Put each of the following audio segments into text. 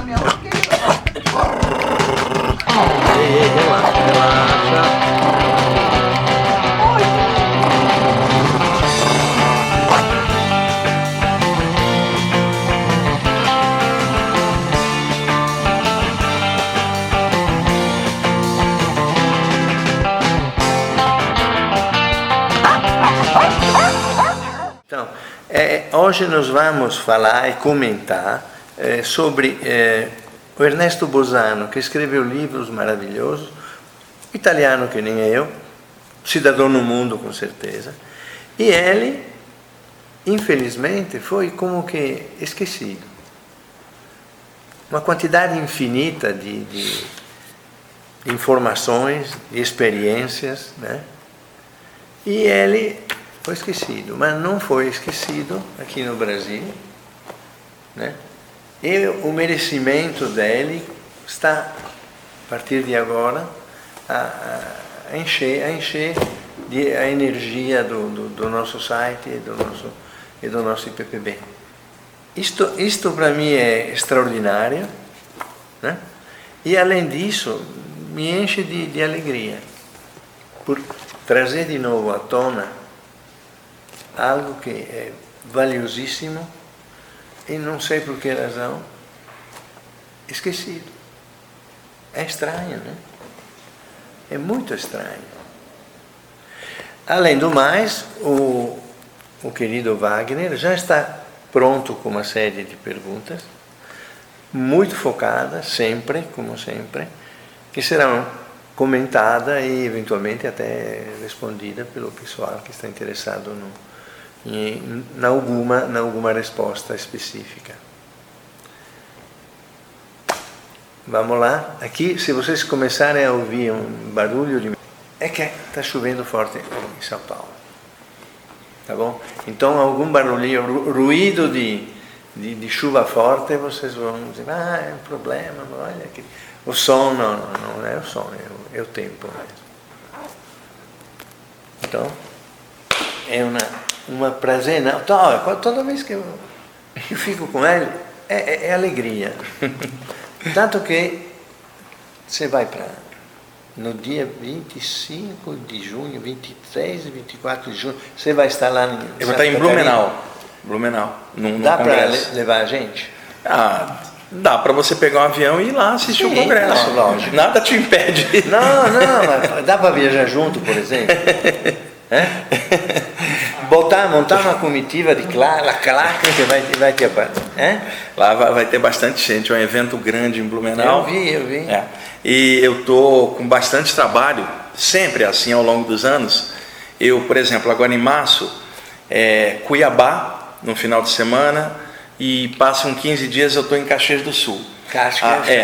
minha mão. Ei, relaxa, relaxa. Então, hoje nós vamos falar e comentar sobre o Ernesto Bosano, que escreveu livros maravilhosos, italiano que nem eu, cidadão no mundo com certeza, e ele, infelizmente, foi como que esquecido. Uma quantidade infinita de informações, de experiências, né? E ele foi esquecido, mas não foi esquecido aqui no Brasil, né? E o merecimento dele está, a partir de agora, a encher a energia do nosso site e do nosso IPPB. Isto para mim é extraordinário, né? E além disso, me enche de alegria, por trazer de novo à tona algo que é valiosíssimo e não sei por que razão esquecido. É estranho, né? É muito estranho. Além do mais, o querido Wagner já está pronto com uma série de perguntas, muito focadas, sempre, como sempre, que serão comentadas e eventualmente até respondidas pelo pessoal que está interessado em alguma resposta específica. Vamos lá. Aqui, se vocês começarem a ouvir um barulho é que está chovendo forte em São Paulo. Tá bom? Então, algum barulhinho, ruído de chuva forte, vocês vão dizer, é um problema, olha que... O som não é o som, é o tempo mesmo. Então, é uma prazer, não. Toda vez que eu fico com ele, é alegria. Tanto que você vai no dia 25 de junho, 23 e 24 de junho, você vai estar lá em... Eu vou estar em Blumenau, num Dá para congresso. levar a gente? Dá para você pegar um avião e ir lá assistir o congresso. Não, lógico. Nada te impede. Não, dá para viajar junto, por exemplo. Montar uma comitiva de claque que vai ter. Lá vai ter bastante gente, é um evento grande em Blumenau. Eu vi. E eu estou com bastante trabalho, sempre assim ao longo dos anos. Eu, por exemplo, agora em março, Cuiabá, no final de semana, e passam 15 dias eu estou em Caxias do Sul.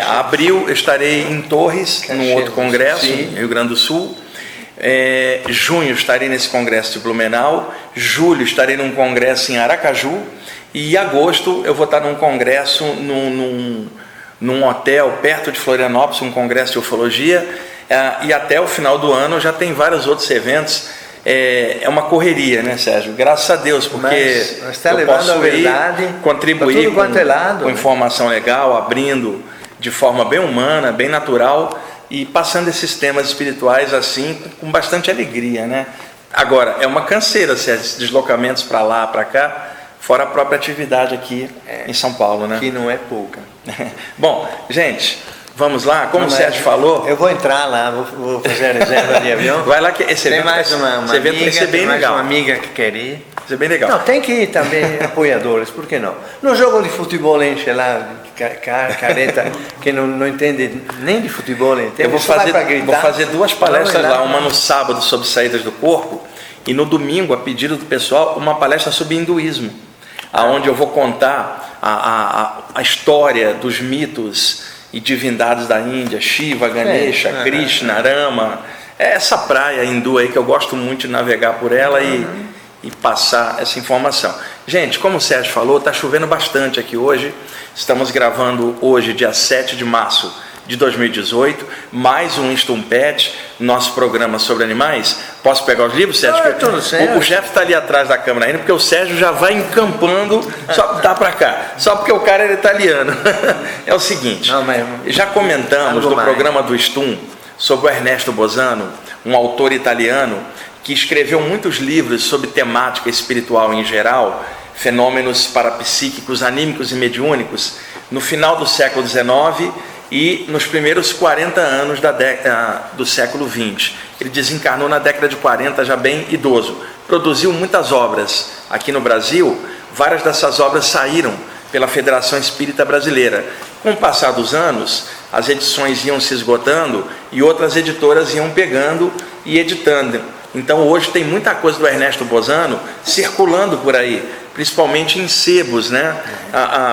Abril eu estarei em Torres, num outro congresso, em Rio Grande do Sul. Junho estarei nesse congresso de Blumenau. Julho estarei num congresso em Aracaju. E em agosto eu vou estar num congresso num hotel perto de Florianópolis, um congresso de ufologia. E até o final do ano já tem vários outros eventos. É uma correria, né, Sérgio? Graças a Deus, porque está eu levando posso a verdade, contribuir com né? informação legal, abrindo de forma bem humana, bem natural e passando esses temas espirituais assim com bastante alegria, né? Agora, é uma canseira, Sérgio, esses deslocamentos para lá, para cá, fora a própria atividade aqui em São Paulo, né? Que não é pouca. Bom, gente... Vamos lá, como o Sérgio falou... Eu vou entrar lá, vou fazer a reserva de avião. Vai lá, que esse evento vai ser bem legal. Uma amiga que quer ir. Vai ser bem legal. Não, tem que ir também apoiadores, por que não? No jogo de futebol enche lá, careta, que não entende nem de futebol, entende? Eu vou fazer 2 palestras lá, uma no sábado sobre saídas do corpo, e no domingo, a pedido do pessoal, uma palestra sobre hinduísmo, onde eu vou contar a história dos mitos e divindades da Índia, Shiva, Ganesha, Krishna, Rama, essa praia hindu aí que eu gosto muito de navegar por ela e passar essa informação. Gente, como o Sérgio falou, está chovendo bastante aqui hoje, estamos gravando hoje, dia 7 de março de 2018, mais um Stumpet, nosso programa sobre animais. Posso pegar os livros, Sérgio? O Jeff está ali atrás da câmera ainda, porque o Sérgio já vai encampando, só dá para cá, só porque o cara é italiano. É o seguinte, já comentamos no programa do Stum sobre o Ernesto Bosano, um autor italiano que escreveu muitos livros sobre temática espiritual em geral, fenômenos parapsíquicos, anímicos e mediúnicos, no final do século XIX e nos primeiros 40 anos do século XX. Ele desencarnou na década de 40, já bem idoso. Produziu muitas obras aqui no Brasil. Várias dessas obras saíram pela Federação Espírita Brasileira. Com o passar dos anos, as edições iam se esgotando e outras editoras iam pegando e editando. Então hoje tem muita coisa do Ernesto Bosano circulando por aí, principalmente em sebos, né?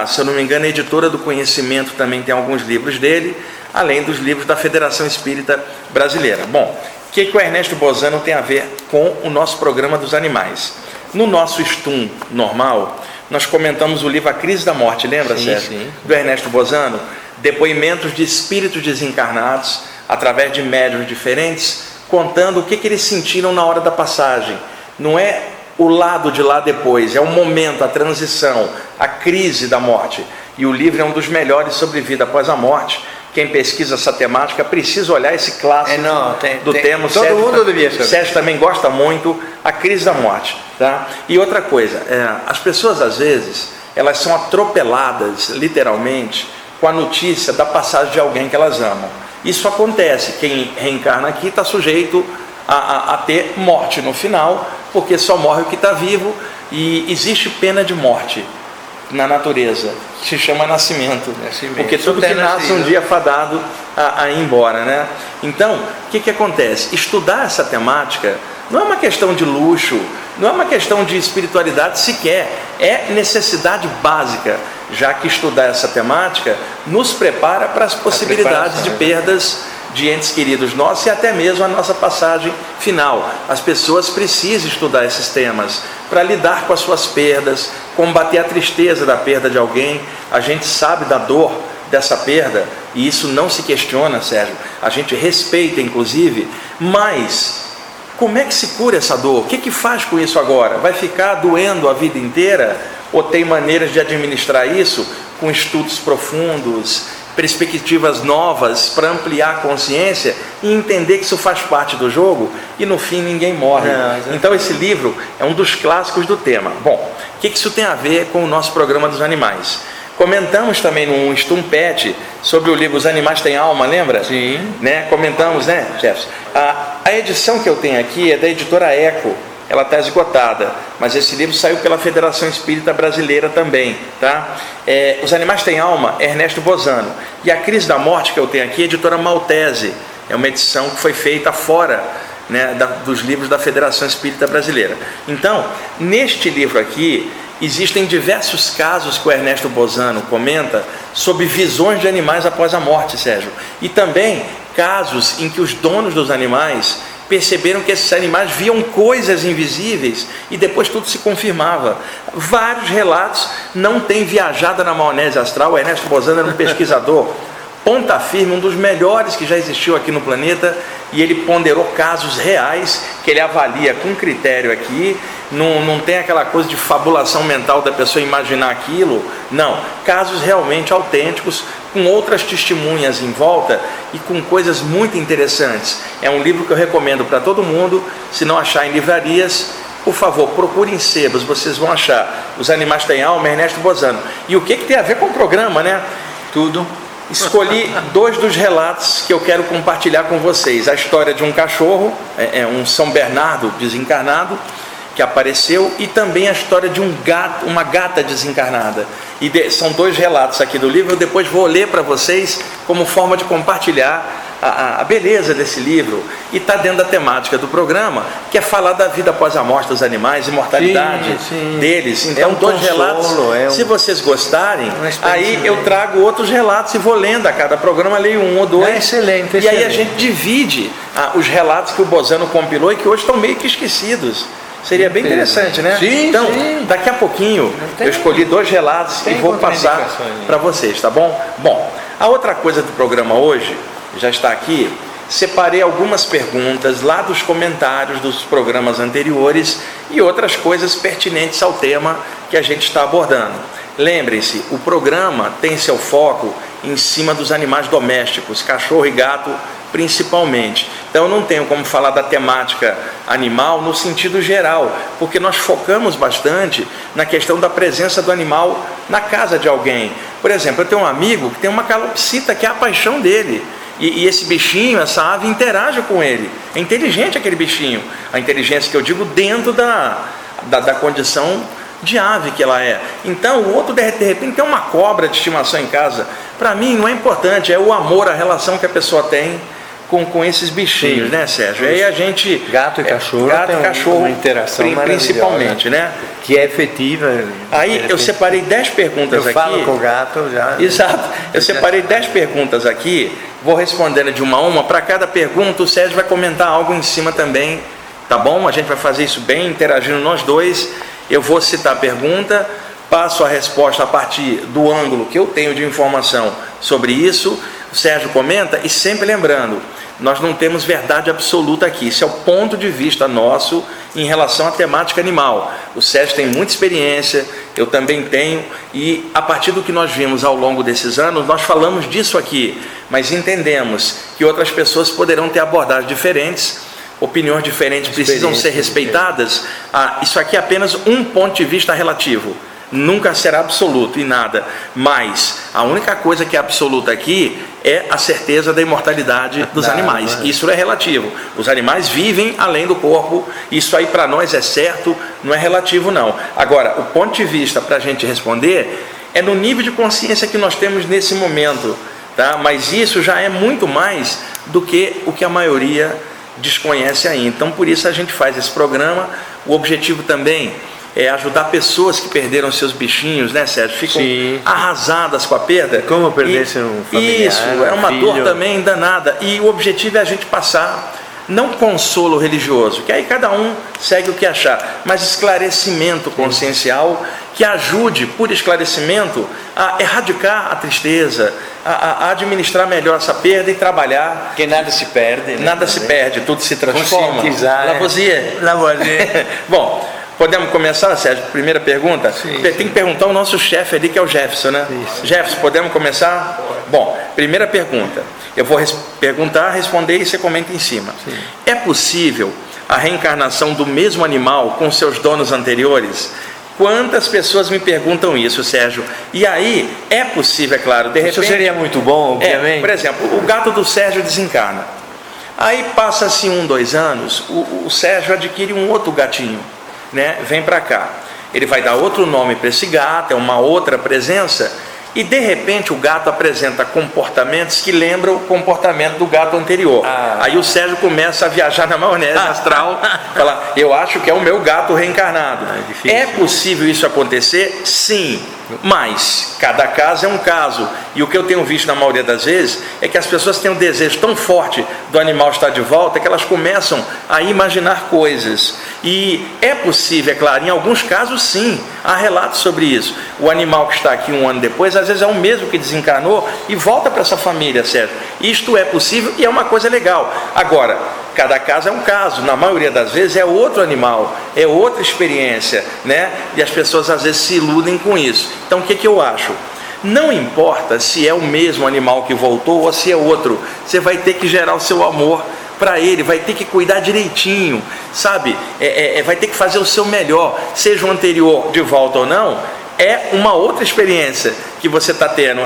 Se eu não me engano, a Editora do Conhecimento também tem alguns livros dele, além dos livros da Federação Espírita Brasileira. Bom, o que o Ernesto Bosano tem a ver com o nosso programa dos animais? No nosso Stum normal, nós comentamos o livro A Crise da Morte, lembra, Sérgio? Sim. Do Ernesto Bosano, depoimentos de espíritos desencarnados, através de médiuns diferentes, contando o que eles sentiram na hora da passagem. Não é o lado de lá depois, é o momento, a transição, a crise da morte. E o livro é um dos melhores sobre vida após a morte. Quem pesquisa essa temática precisa olhar esse clássico do tema. Todo mundo devia saber. Sérgio também gosta muito, A Crise da Morte. Tá? E outra coisa, as pessoas às vezes, elas são atropeladas, literalmente, com a notícia da passagem de alguém que elas amam. Isso acontece, quem reencarna aqui está sujeito a ter morte no final, porque só morre o que está vivo, e existe pena de morte na natureza, que se chama nascimento. Porque tudo que nasce um dia é fadado a ir embora, né? Então, o que acontece? Estudar essa temática não é uma questão de luxo, não é uma questão de espiritualidade sequer, é necessidade básica, já que estudar essa temática nos prepara para as possibilidades de perdas de entes queridos nossos e até mesmo a nossa passagem final. As pessoas precisam estudar esses temas para lidar com as suas perdas, combater a tristeza da perda de alguém. A gente sabe da dor dessa perda e isso não se questiona, Sérgio. A gente respeita, inclusive, mas como é que se cura essa dor? O que faz com isso agora? Vai ficar doendo a vida inteira? Ou tem maneiras de administrar isso com estudos profundos, perspectivas novas para ampliar a consciência e entender que isso faz parte do jogo e no fim ninguém morre? Então esse livro é um dos clássicos do tema. Bom, o que isso tem a ver com o nosso programa dos animais? Comentamos também num Stumpet sobre o livro Os Animais Têm Alma, lembra? Sim. Né? Comentamos, né, Jefferson? A edição que eu tenho aqui é da editora Eco. Ela está esgotada, mas esse livro saiu pela Federação Espírita Brasileira também, tá? Os Animais Têm Alma, Ernesto Bosano. E A Crise da Morte, que eu tenho aqui, é a editora Maltese. É uma edição que foi feita fora, né, dos livros da Federação Espírita Brasileira. Então, neste livro aqui, existem diversos casos que o Ernesto Bosano comenta sobre visões de animais após a morte, Sérgio. E também casos em que os donos dos animais perceberam que esses animais viam coisas invisíveis e depois tudo se confirmava. Vários relatos, não tem viajada na maionese astral. O Ernesto Bosano era um pesquisador ponta firme, um dos melhores que já existiu aqui no planeta, e ele ponderou casos reais que ele avalia com critério aqui. Não tem aquela coisa de fabulação mental da pessoa imaginar aquilo, não, casos realmente autênticos, com outras testemunhas em volta e com coisas muito interessantes. É um livro que eu recomendo para todo mundo. Se não achar em livrarias, por favor, procurem sebos, vocês vão achar. Os Animais Têm Alma, Ernesto Bosano. E o que tem a ver com o programa, né? Tudo. Escolhi dois dos relatos que eu quero compartilhar com vocês. A história de um cachorro, um São Bernardo desencarnado, que apareceu, e também a história de uma gata desencarnada. São dois relatos aqui do livro. Eu depois vou ler para vocês como forma de compartilhar a beleza desse livro, e está dentro da temática do programa, que é falar da vida após a morte dos animais, imortalidade deles. Então, dois relatos, se vocês gostarem, aí eu trago outros relatos e vou lendo a cada programa, leio um ou dois. Excelente. E aí a gente divide os relatos que o Bosano compilou e que hoje estão meio que esquecidos. Seria bem interessante, né? Sim, então, sim. daqui a pouquinho eu escolhi 2 relatos e vou passar para vocês, tá bom? Bom, a outra coisa do programa hoje, já está aqui, separei algumas perguntas lá dos comentários dos programas anteriores e outras coisas pertinentes ao tema que a gente está abordando. Lembrem-se, o programa tem seu foco em cima dos animais domésticos, cachorro e gato principalmente. Então eu não tenho como falar da temática animal no sentido geral, porque nós focamos bastante na questão da presença do animal na casa de alguém. Por exemplo, eu tenho um amigo que tem uma calopsita que é a paixão dele. E esse bichinho, essa ave, interage com ele. É inteligente aquele bichinho. A inteligência que eu digo dentro da condição de ave que ela é. Então o outro de repente tem uma cobra de estimação em casa. Para mim não é importante, é o amor, a relação que a pessoa tem com esses bichinhos, né, Sérgio? Aí a gente... Gato e cachorro uma interação principalmente, né? Que é efetiva. Aí eu separei 10 perguntas aqui. Eu falo com o gato já. Exato. Eu separei 10 perguntas aqui, vou respondendo de uma a uma. Para cada pergunta o Sérgio vai comentar algo em cima também, tá bom? A gente vai fazer isso bem, interagindo nós dois. Eu vou citar a pergunta, passo a resposta a partir do ângulo que eu tenho de informação sobre isso. O Sérgio comenta e sempre lembrando, nós não temos verdade absoluta aqui. Isso é o ponto de vista nosso em relação à temática animal. O Sérgio tem muita experiência, eu também tenho, e a partir do que nós vimos ao longo desses anos, nós falamos disso aqui, mas entendemos que outras pessoas poderão ter abordagens diferentes, opiniões diferentes precisam ser respeitadas. Isso aqui é apenas um ponto de vista relativo. Nunca será absoluto em nada, mas a única coisa que é absoluta aqui é a certeza da imortalidade dos animais. Isso é relativo. Os animais vivem além do corpo, isso aí para nós é certo, não é relativo não. Agora, o ponto de vista para a gente responder é no nível de consciência que nós temos nesse momento, tá? Mas isso já é muito mais do que o que a maioria desconhece ainda. Então por isso a gente faz esse programa. O objetivo também é ajudar pessoas que perderam seus bichinhos, né, Sérgio? Ficam arrasadas com a perda. Como perdesse um familiar, isso, é uma dor também danada. E o objetivo é a gente passar, não consolo religioso, que aí cada um segue o que achar, mas esclarecimento consciencial que ajude, por esclarecimento, a erradicar a tristeza, a administrar melhor essa perda e trabalhar. Porque nada se perde. Né? Nada se perde, tudo se transforma. Conscientizar. Lavoisier. Lavoisier. Bom, podemos começar, Sérgio? Primeira pergunta? Tem que perguntar ao nosso chefe ali, que é o Jefferson, né? Isso. Jefferson, podemos começar? Bom, primeira pergunta. Eu vou perguntar, responder e você comenta em cima. Sim. É possível a reencarnação do mesmo animal com seus donos anteriores? Quantas pessoas me perguntam isso, Sérgio? E aí, é possível, é claro, de repente... Isso seria muito bom, obviamente. Por exemplo, o gato do Sérgio desencarna. Aí passa-se 1, 2 anos, o Sérgio adquire um outro gatinho, né? Vem para cá. Ele vai dar outro nome para esse gato, é uma outra presença, e de repente o gato apresenta comportamentos que lembram o comportamento do gato anterior. Aí o Sérgio começa a viajar na maionese astral, fala, eu acho que é o meu gato reencarnado. É possível isso acontecer? Sim, mas cada caso é um caso, e o que eu tenho visto na maioria das vezes é que as pessoas têm um desejo tão forte do animal estar de volta que elas começam a imaginar coisas. E é possível, é claro, em alguns casos sim, há relatos sobre isso. O animal que está aqui 1 ano depois, às vezes é o mesmo que desencarnou e volta para essa família, certo? Isto é possível e é uma coisa legal. Agora, cada caso é um caso, na maioria das vezes é outro animal, é outra experiência, né? E as pessoas às vezes se iludem com isso. Então o que eu acho? Não importa se é o mesmo animal que voltou ou se é outro, você vai ter que gerar o seu amor para ele, vai ter que cuidar direitinho, sabe? Vai ter que fazer o seu melhor, seja o anterior de volta ou não, é uma outra experiência que você está tendo.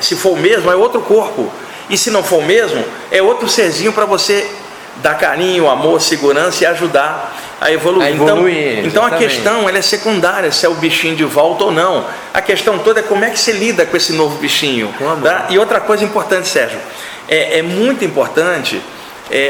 Se for o mesmo, é outro corpo, e se não for o mesmo, é outro serzinho para você dar carinho, amor, segurança e ajudar a evoluir. Então a questão ela é secundária, se é o bichinho de volta ou não. A questão toda é como é que você lida com esse novo bichinho. Tá? E outra coisa importante, Sérgio, é muito importante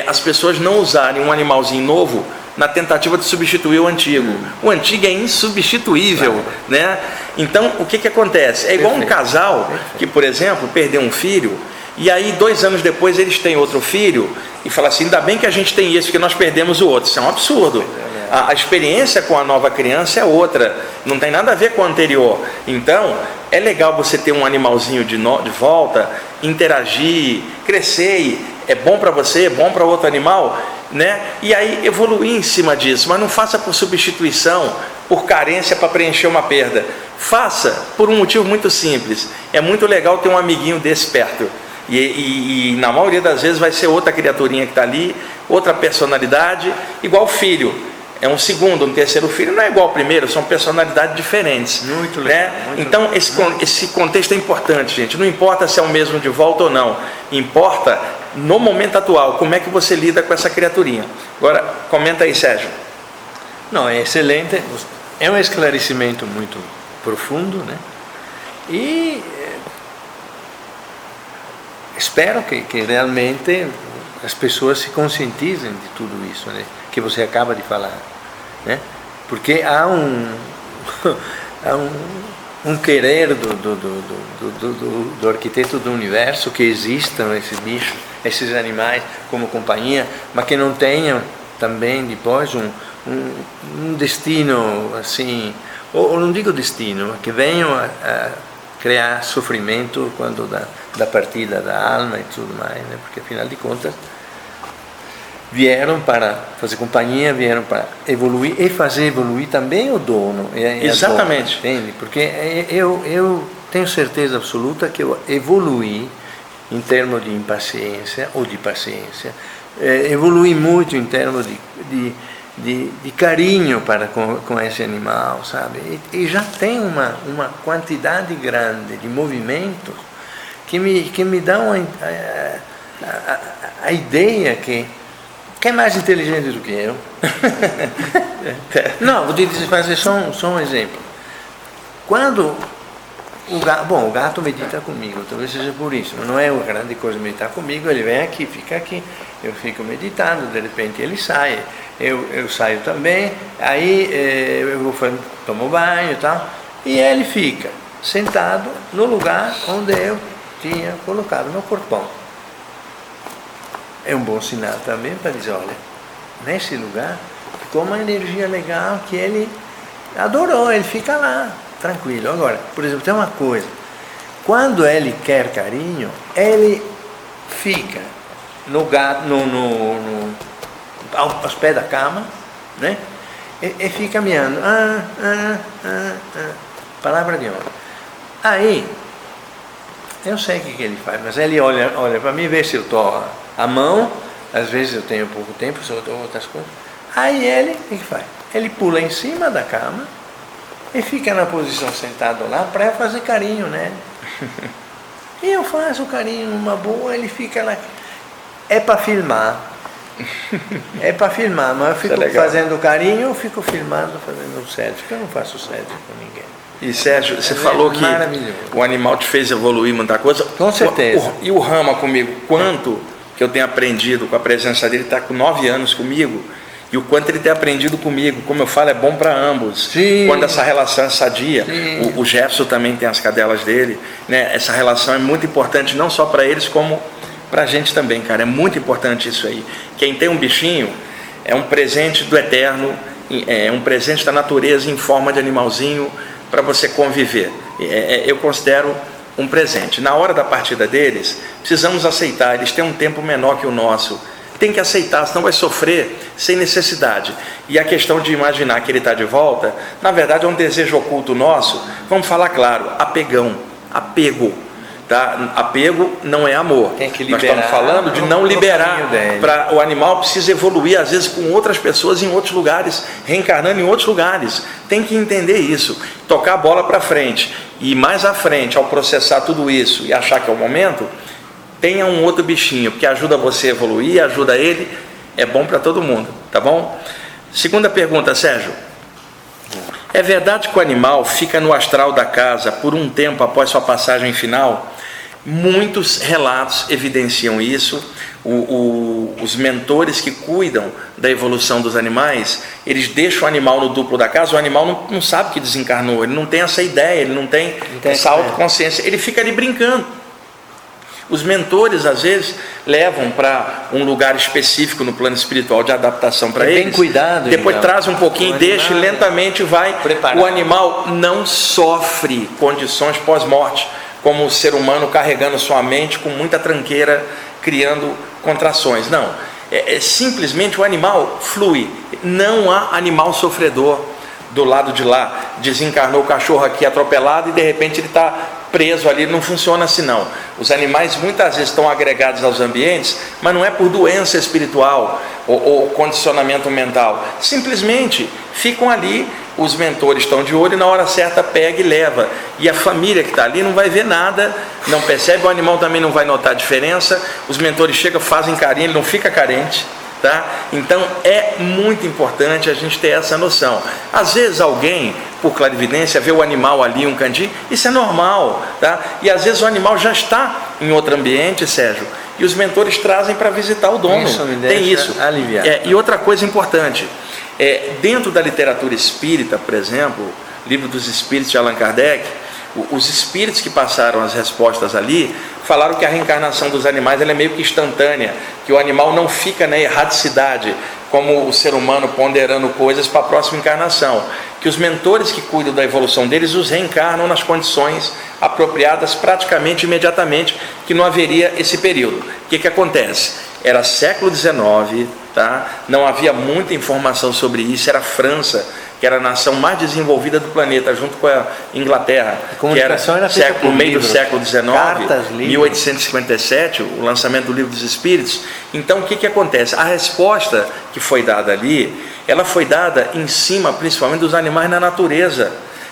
as pessoas não usarem um animalzinho novo na tentativa de substituir o antigo. O antigo é insubstituível, né? Então o que acontece? É igual um casal que, por exemplo, perdeu um filho, e aí 2 anos depois eles têm outro filho e fala assim, ainda bem que a gente tem esse, porque nós perdemos o outro. Isso é um absurdo. A experiência com a nova criança é outra, não tem nada a ver com a anterior. Então, é legal você ter um animalzinho de volta, interagir, crescer, é bom para você, é bom para outro animal, né? E aí evoluir em cima disso, mas não faça por substituição, por carência para preencher uma perda. Faça por um motivo muito simples. É muito legal ter um amiguinho desse perto. E na maioria das vezes vai ser outra criaturinha que está ali, outra personalidade, igual filho. É um segundo, um terceiro filho, não é igual ao primeiro, são personalidades diferentes. Muito legal. Né? Muito então, esse contexto é importante, gente. Não importa se é o mesmo de volta ou não. Importa, no momento atual, como é que você lida com essa criaturinha. Agora, comenta aí, Sérgio. Não, é excelente. É um esclarecimento muito profundo, né? E espero que realmente as pessoas se conscientizem de tudo isso, né, que você acaba de falar, né? Porque há um querer do arquiteto do universo que existam esses bichos, esses animais como companhia, mas que não tenham também depois um destino assim, ou não digo destino, mas que venham a criar sofrimento quando da partida da alma e tudo mais, né? Porque afinal de contas vieram para fazer companhia, vieram para evoluir e fazer evoluir também o dono. Exatamente. Entende? Porque eu tenho certeza absoluta que eu evoluí em termos de impaciência ou de paciência, evoluí muito em termos de carinho para com esse animal, sabe? E já tem uma quantidade grande de movimentos que me dão a ideia que é mais inteligente do que eu. Não, vou te fazer só um exemplo. Quando o gato medita comigo, talvez seja por isso, mas não é uma grande coisa meditar comigo, ele vem aqui, fica aqui, eu fico meditando, de repente ele sai, eu saio também, aí eu vou tomo banho e tal, e ele fica sentado no lugar onde eu tinha colocado meu corpão. É um bom sinal também para dizer, olha, nesse lugar ficou uma energia legal que ele adorou, ele fica lá, tranquilo. Agora, por exemplo, tem uma coisa, quando ele quer carinho, ele fica aos pés da cama, né? E fica miando, palavra de honra. Aí, eu sei o que ele faz, mas ele olha para mim, vê se eu estou à mão, às vezes eu tenho pouco tempo, se eu estou outras coisas. Aí ele, o que faz? Ele pula em cima da cama e fica na posição sentado lá para fazer carinho, né? E eu faço carinho numa boa, ele fica lá. É para filmar. É para filmar, mas eu fico fazendo carinho, eu fico filmando, fazendo selfie, porque eu não faço selfie com ninguém. E Sérgio, você falou que o animal te fez evoluir muita coisa. Com certeza. E o Rama comigo, quanto que eu tenho aprendido com a presença dele, está com 9 anos comigo, e o quanto ele tem aprendido comigo, como eu falo, é bom para ambos. Sim. Quando essa relação é sadia, o Jefferson também tem as cadelas dele, né? Essa relação é muito importante, não só para eles, como para a gente também, cara, é muito importante isso aí. Quem tem um bichinho é um presente do eterno, é um presente da natureza em forma de animalzinho para você conviver. Eu considero um presente. Na hora da partida deles, precisamos aceitar, eles têm um tempo menor que o nosso, tem que aceitar, senão vai sofrer sem necessidade. E a questão de imaginar que ele está de volta, na verdade é um desejo oculto nosso, vamos falar claro, apego. Tá? Apego não é amor. Tem que nós estamos falando de não liberar. O animal precisa evoluir, às vezes, com outras pessoas em outros lugares, reencarnando em outros lugares. Tem que entender isso, tocar a bola para frente. E mais à frente, ao processar tudo isso e achar que é o momento, tenha um outro bichinho, porque ajuda você a evoluir, ajuda ele, é bom para todo mundo, tá bom? Segunda pergunta, Sérgio. É verdade que o animal fica no astral da casa por um tempo após sua passagem final? Muitos relatos evidenciam isso. Os mentores que cuidam da evolução dos animais, eles deixam o animal no duplo da casa, o animal não sabe que desencarnou, ele não tem essa ideia, ele não tem essa autoconsciência, ele fica ali brincando. Os mentores, às vezes, levam para um lugar específico no plano espiritual de adaptação para eles. Bem cuidado. Depois então. traz um pouquinho, deixa e lentamente vai. Preparado. O animal não sofre condições pós-morte, como o ser humano carregando sua mente com muita tranqueira, criando contrações. Não. Simplesmente o animal flui. Não há animal sofredor do lado de lá. Desencarnou o cachorro aqui atropelado e de repente ele está preso ali. Não funciona assim não. Os animais muitas vezes estão agregados aos ambientes, mas não é por doença espiritual ou condicionamento mental. Simplesmente ficam ali, os mentores estão de olho e na hora certa pega e leva. E a família que está ali não vai ver nada, não percebe, o animal também não vai notar a diferença. Os mentores chegam, fazem carinho, ele não fica carente. Tá? Então é muito importante a gente ter essa noção. Às vezes alguém, por clarividência, vê o animal ali, um cantinho, isso é normal, tá? E às vezes o animal já está em outro ambiente, Sérgio, e os mentores trazem para visitar o dono. Isso me tem deixa isso. aliviado. E outra coisa importante, dentro da literatura espírita, por exemplo, Livro dos Espíritos de Allan Kardec, os espíritos que passaram as respostas ali falaram que a reencarnação dos animais ela é meio que instantânea, que o animal não fica na erradicidade como o ser humano ponderando coisas para a próxima encarnação, que os mentores que cuidam da evolução deles os reencarnam nas condições apropriadas praticamente imediatamente, que não haveria esse período. O que acontece? Era século XIX, tá? Não havia muita informação sobre isso, era a França, que era a nação mais desenvolvida do planeta, junto com a Inglaterra, que era no meio do século XIX, 1857, o lançamento do Livro dos Espíritos. Então, o que acontece? A resposta que foi dada ali, ela foi dada em cima, principalmente, dos animais na natureza,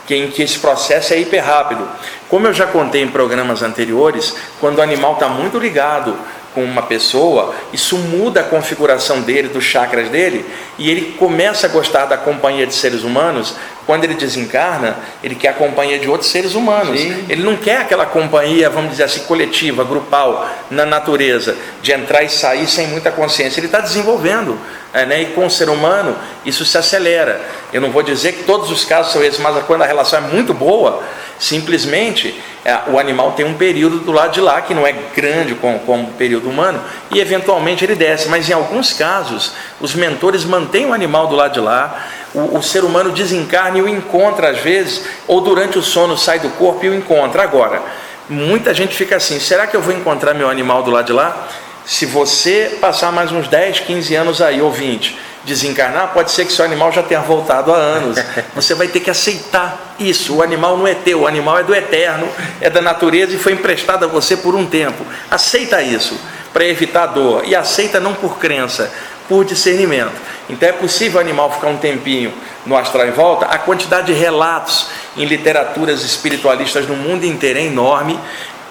em que esse processo é hiper rápido. Como eu já contei em programas anteriores, quando o animal está muito ligado com uma pessoa, isso muda a configuração dele, dos chakras dele, e ele começa a gostar da companhia de seres humanos. Quando ele desencarna, ele quer a companhia de outros seres humanos. Sim. Ele não quer aquela companhia, vamos dizer assim, coletiva, grupal, na natureza, de entrar e sair sem muita consciência. Ele está desenvolvendo, né? E com o ser humano, isso se acelera. Eu não vou dizer que todos os casos são esses, mas quando a relação é muito boa, simplesmente o animal tem um período do lado de lá que não é grande como o período humano, e eventualmente ele desce, mas em alguns casos os mentores mantêm o animal do lado de lá, o ser humano desencarna e o encontra às vezes, ou durante o sono sai do corpo e o encontra. Agora, muita gente fica assim, será que eu vou encontrar meu animal do lado de lá? Se você passar mais uns 10, 15 anos aí, ou 20, desencarnar, pode ser que seu animal já tenha voltado há anos. Você vai ter que aceitar isso. O animal não é teu, o animal é do eterno, é da natureza e foi emprestado a você por um tempo. Aceita isso, para evitar a dor. E aceita não por crença, por discernimento. Então é possível o animal ficar um tempinho no astral e volta. A quantidade de relatos em literaturas espiritualistas no mundo inteiro é enorme,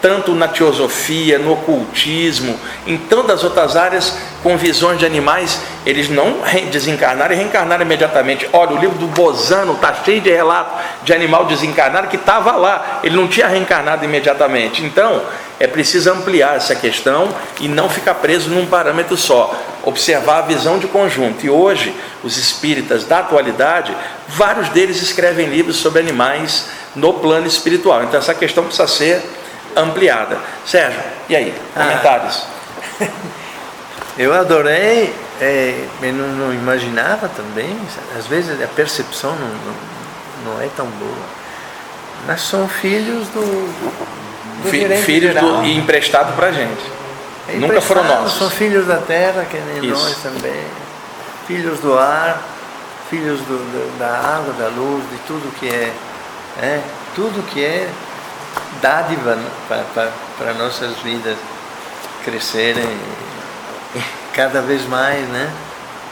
tanto na teosofia, no ocultismo, em tantas outras áreas, com visões de animais, eles não desencarnaram e reencarnaram imediatamente. Olha, o livro do Bozano está cheio de relatos de animal desencarnado que estava lá, ele não tinha reencarnado imediatamente. Então, é preciso ampliar essa questão e não ficar preso num parâmetro só, observar a visão de conjunto. E hoje, os espíritas da atualidade, vários deles escrevem livros sobre animais no plano espiritual. Então, essa questão precisa ser ampliada. Sérgio, e aí? Comentários? Eu adorei, eu não imaginava também, às vezes a percepção não é tão boa, mas são filhos do filhos e emprestado para a gente. Nunca foram nossos. São filhos da terra, que nem Isso. nós também, filhos do ar, filhos da água, da luz, de tudo que é dádiva para nossas vidas crescerem cada vez mais, né?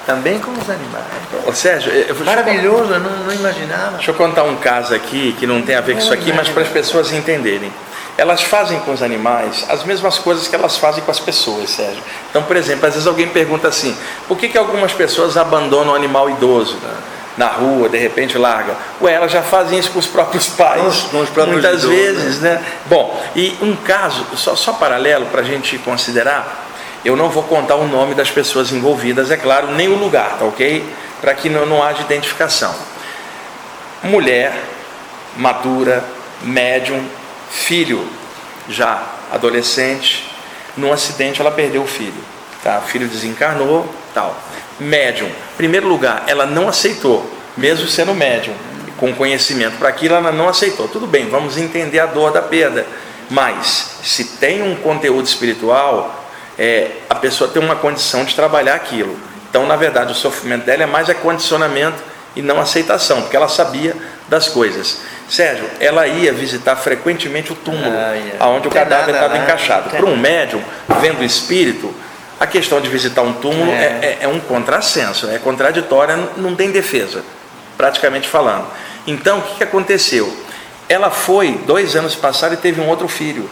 Também com os animais. Ô Sérgio, maravilhoso, eu não imaginava. Deixa eu contar um caso aqui que não tem a ver com isso aqui, mas para as pessoas entenderem. Elas fazem com os animais as mesmas coisas que elas fazem com as pessoas, Sérgio. Então, por exemplo, às vezes alguém pergunta assim, por que algumas pessoas abandonam o animal idoso na rua, de repente larga? Elas já fazem isso com os próprios pais, com os próprios muitas idosos, vezes, né? Bom, e um caso, só paralelo para a gente considerar, eu não vou contar o nome das pessoas envolvidas, é claro, nem o lugar, tá ok? Para que não haja identificação. Mulher, madura, médium, filho já adolescente, num acidente ela perdeu o filho. Tá? O filho desencarnou, tal. Médium, em primeiro lugar, ela não aceitou, mesmo sendo médium, com conhecimento para aquilo, ela não aceitou. Tudo bem, vamos entender a dor da perda, mas se tem um conteúdo espiritual, a pessoa tem uma condição de trabalhar aquilo. Então, na verdade, o sofrimento dela é mais condicionamento e não aceitação, porque ela sabia das coisas. Sérgio, ela ia visitar frequentemente o túmulo, onde o cadáver estava encaixado. Para um médium, vendo o espírito, a questão de visitar um túmulo é um contrassenso, é contraditória, não tem defesa, praticamente falando. Então, o que aconteceu? Ela foi, 2 anos passaram, e teve um outro filho.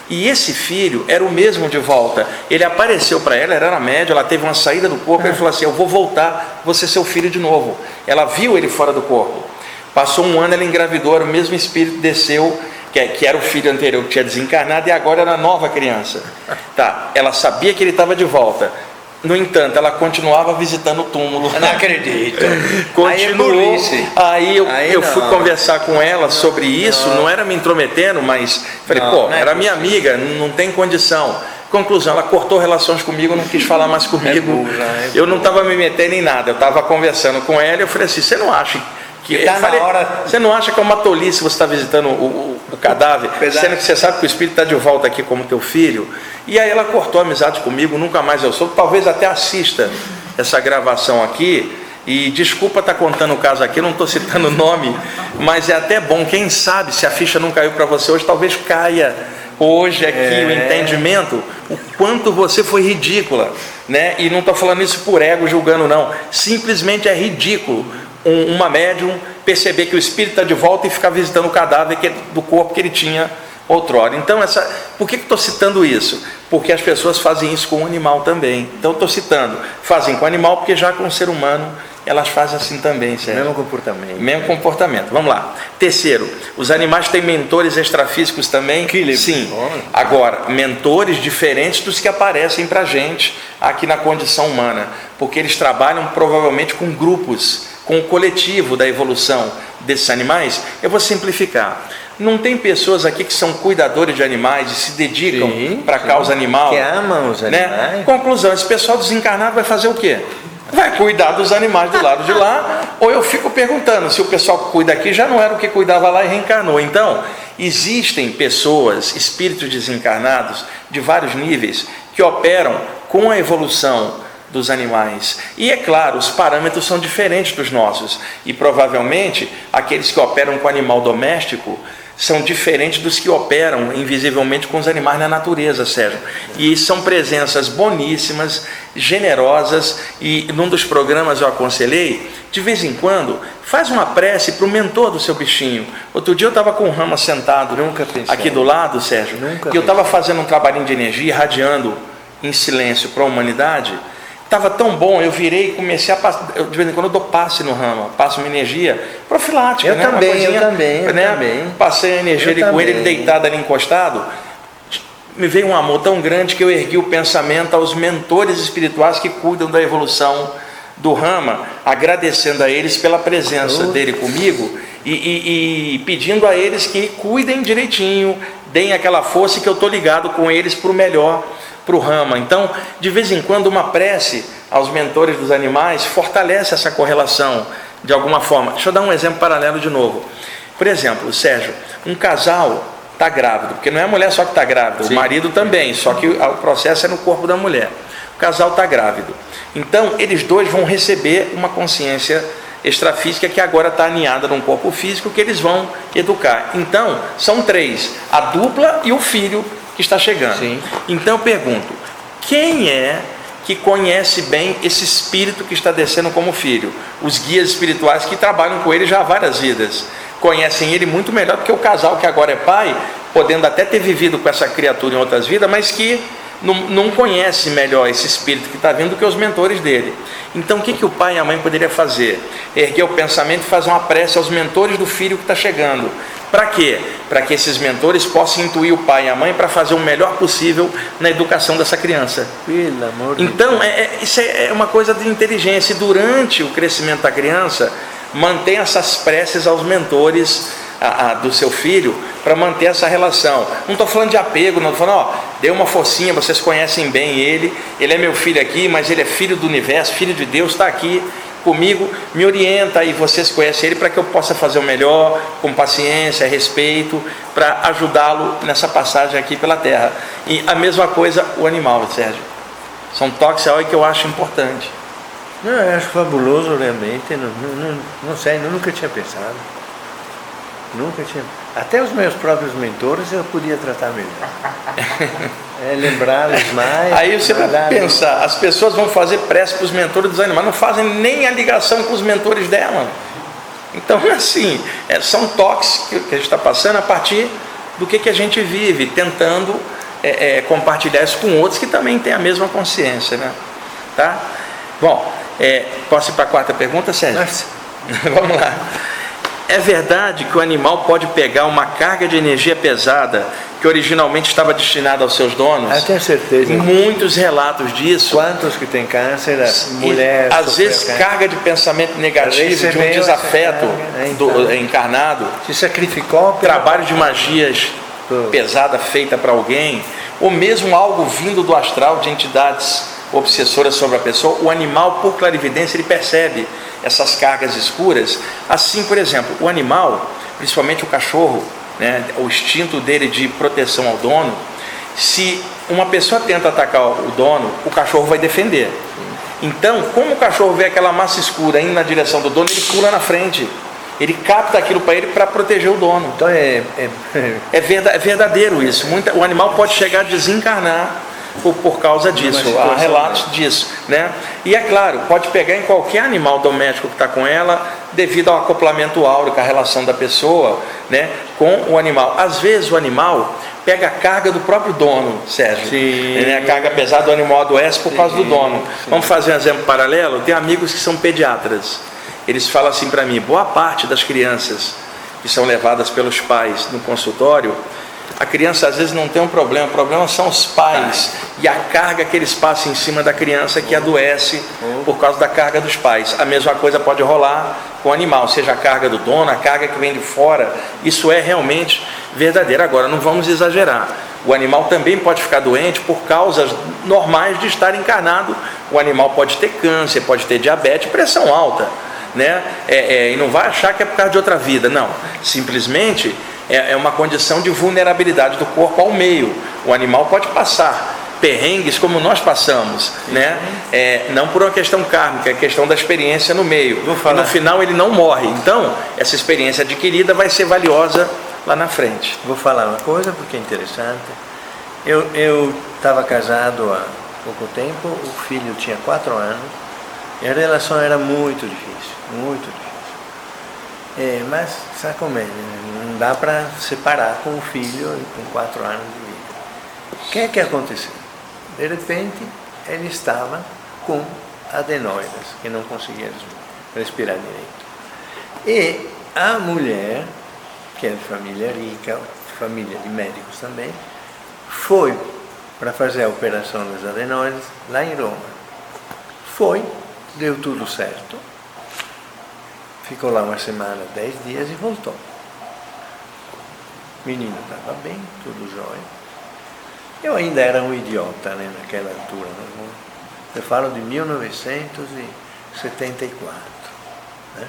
E esse filho era o mesmo de volta. Ele apareceu para ela, era médium, ela teve uma saída do corpo, ele falou assim: eu vou voltar, vou ser seu filho de novo. Ela viu ele fora do corpo. Passou 1 ano, ela engravidou, era o mesmo espírito, desceu, que era o filho anterior que tinha desencarnado, e agora era nova criança. Tá, ela sabia que ele estava de volta. No entanto, ela continuava visitando o túmulo. Eu não acredito. Continuou. Aí eu fui conversar com ela sobre isso, não era me intrometendo, mas falei, era minha amiga, não tem condição. Conclusão, ela cortou relações comigo, não quis falar mais comigo. Eu não estava me metendo em nada, eu estava conversando com ela, eu falei assim, você não acha você não acha que é uma tolice você estar visitando o cadáver, sendo que você sabe que o espírito está de volta aqui como teu filho? E aí ela cortou a amizade comigo, nunca mais eu soube, talvez até assista essa gravação aqui. E desculpa estar contando o caso aqui, eu não estou citando o nome, mas é até bom, quem sabe, se a ficha não caiu para você hoje, talvez caia hoje aqui o entendimento, o quanto você foi ridícula, né? E não estou falando isso por ego, julgando não, simplesmente é ridículo uma médium perceber que o espírito está de volta e ficar visitando o cadáver do corpo que ele tinha outrora. Então, por que estou citando isso? Porque as pessoas fazem isso com o animal também. Então, estou citando, fazem com o animal, porque já com o ser humano elas fazem assim também, certo? Mesmo comportamento. Mesmo comportamento. Vamos lá. Terceiro, os animais têm mentores extrafísicos também? Sim. Agora, mentores diferentes dos que aparecem para a gente aqui na condição humana, porque eles trabalham provavelmente com grupos, com o coletivo da evolução desses animais. Eu vou simplificar. Não tem pessoas aqui que são cuidadores de animais e se dedicam para a causa animal? Que amam os animais. Né? Conclusão, esse pessoal desencarnado vai fazer o quê? Vai cuidar dos animais do lado de lá, ou eu fico perguntando, se o pessoal que cuida aqui já não era o que cuidava lá e reencarnou. Então, existem pessoas, espíritos desencarnados, de vários níveis, que operam com a evolução dos animais. E é claro, os parâmetros são diferentes dos nossos. E provavelmente, aqueles que operam com animal doméstico são diferentes dos que operam invisivelmente com os animais na natureza, Sérgio. E são presenças boníssimas, generosas, e num dos programas eu aconselhei, de vez em quando, faz uma prece para o mentor do seu bichinho. Outro dia eu estava com o Rama sentado aqui do lado, Sérgio, e eu estava fazendo um trabalhinho de energia, irradiando em silêncio para a humanidade. Estava tão bom, eu virei e comecei a passar, de vez em quando eu dou passe no Rama, passo uma energia profilática, eu né? Também, eu também. Passei a energia ali com ele deitado ali encostado, me veio um amor tão grande que eu ergui o pensamento aos mentores espirituais que cuidam da evolução do Rama, agradecendo a eles pela presença dele comigo e pedindo a eles que cuidem direitinho, deem aquela força que eu estou ligado com eles para o melhor, para o Rama. Então, de vez em quando, uma prece aos mentores dos animais fortalece essa correlação de alguma forma. Deixa eu dar um exemplo paralelo de novo. Por exemplo, Sérgio, um casal está grávido, porque não é a mulher só que está grávida, o marido também, só que o processo é no corpo da mulher. O casal está grávido. Então, eles dois vão receber uma consciência extrafísica que agora está aninhada num corpo físico que eles vão educar. Então, são 3, a dupla e o filho que está chegando. Então eu pergunto, quem é que conhece bem esse espírito que está descendo como filho? Os guias espirituais que trabalham com ele já há várias vidas, conhecem ele muito melhor do que o casal que agora é pai, podendo até ter vivido com essa criatura em outras vidas, mas que não conhece melhor esse espírito que está vindo do que os mentores dele. Então o que o pai e a mãe poderiam fazer? Erguer o pensamento e fazer uma prece aos mentores do filho que está chegando. Para quê? Para que esses mentores possam intuir o pai e a mãe para fazer o melhor possível na educação dessa criança. Pelo amor de Então, isso é uma coisa de inteligência. E durante o crescimento da criança, mantém essas preces aos mentores do seu filho, para manter essa relação. Não estou falando de apego, não estou falando, dê uma forcinha, vocês conhecem bem ele é meu filho aqui, mas ele é filho do universo, filho de Deus, está aqui comigo, me orienta e vocês conhecem ele para que eu possa fazer o melhor, com paciência, respeito, para ajudá-lo nessa passagem aqui pela terra. E a mesma coisa o animal, Sérgio. São toques que eu acho importante. Não, eu acho fabuloso realmente, não sei, eu nunca tinha pensado. Nunca tinha. Até os meus próprios mentores eu podia tratar melhor. Lembrá-los mais. Aí você vai pensar, as pessoas vão fazer prece para os mentores dos animais, não fazem nem a ligação com os mentores dela. Então, assim, são toques que a gente está passando a partir do que a gente vive, tentando compartilhar isso com outros que também têm a mesma consciência, né? Tá? Bom, posso ir para a quarta pergunta, Sérgio? Nossa. Vamos lá. É verdade que o animal pode pegar uma carga de energia pesada que originalmente estava destinada aos seus donos? Eu tenho certeza. Muitos relatos disso. Quantos que têm câncer, mulher, às vezes carga de pensamento negativo, de um desafeto encarnado, se sacrificou, trabalho de magias pesada feita para alguém, ou mesmo algo vindo do astral de entidades obsessoras sobre a pessoa. O animal, por clarividência, ele percebe essas cargas escuras. Assim, por exemplo, o animal, principalmente o cachorro, né, o instinto dele de proteção ao dono, se uma pessoa tenta atacar o dono, o cachorro vai defender. Então, como o cachorro vê aquela massa escura indo na direção do dono, ele pula na frente, ele capta aquilo para ele para proteger o dono. Então é verdadeiro isso. O animal pode chegar a desencarnar por causa disso, há relatos disso, né? E é claro, pode pegar em qualquer animal doméstico que está com ela, devido ao acoplamento áurico, a relação da pessoa, né, com o animal. Às vezes o animal pega a carga do próprio dono, Sérgio. Né? A carga pesada do animal adoece por causa do dono. Vamos fazer um exemplo paralelo? Tem amigos que são pediatras. Eles falam assim para mim: boa parte das crianças que são levadas pelos pais no consultório, a criança às vezes não tem um problema, o problema são os pais e a carga que eles passam em cima da criança que adoece por causa da carga dos pais. A mesma coisa pode rolar com o animal, seja a carga do dono, a carga que vem de fora. Isso é realmente verdadeiro. Agora, não vamos exagerar. O animal também pode ficar doente por causas normais de estar encarnado. O animal pode ter câncer, pode ter diabetes, pressão alta, né? E não vai achar que é por causa de outra vida, não. Simplesmente é uma condição de vulnerabilidade do corpo ao meio. O animal pode passar perrengues como nós passamos, né? Não por uma questão kármica, é questão da experiência no meio. E no final ele não morre. Então, essa experiência adquirida vai ser valiosa lá na frente. Vou falar uma coisa porque é interessante. Eu estava casado há pouco tempo, o filho tinha 4 anos, e a relação era muito difícil, muito difícil. Mas, sabe como é? Não dá para separar com o filho com 4 anos de vida. O que é que aconteceu? De repente, ele estava com adenoides, que não conseguia respirar direito. E a mulher, que é de família rica, família de médicos também, foi para fazer a operação das adenoides lá em Roma. Foi, deu tudo certo. Ficou lá uma semana, 10 dias e voltou. O menino estava bem, tudo jóia. Eu ainda era um idiota, né, naquela altura. Né? Eu falo de 1974. Né?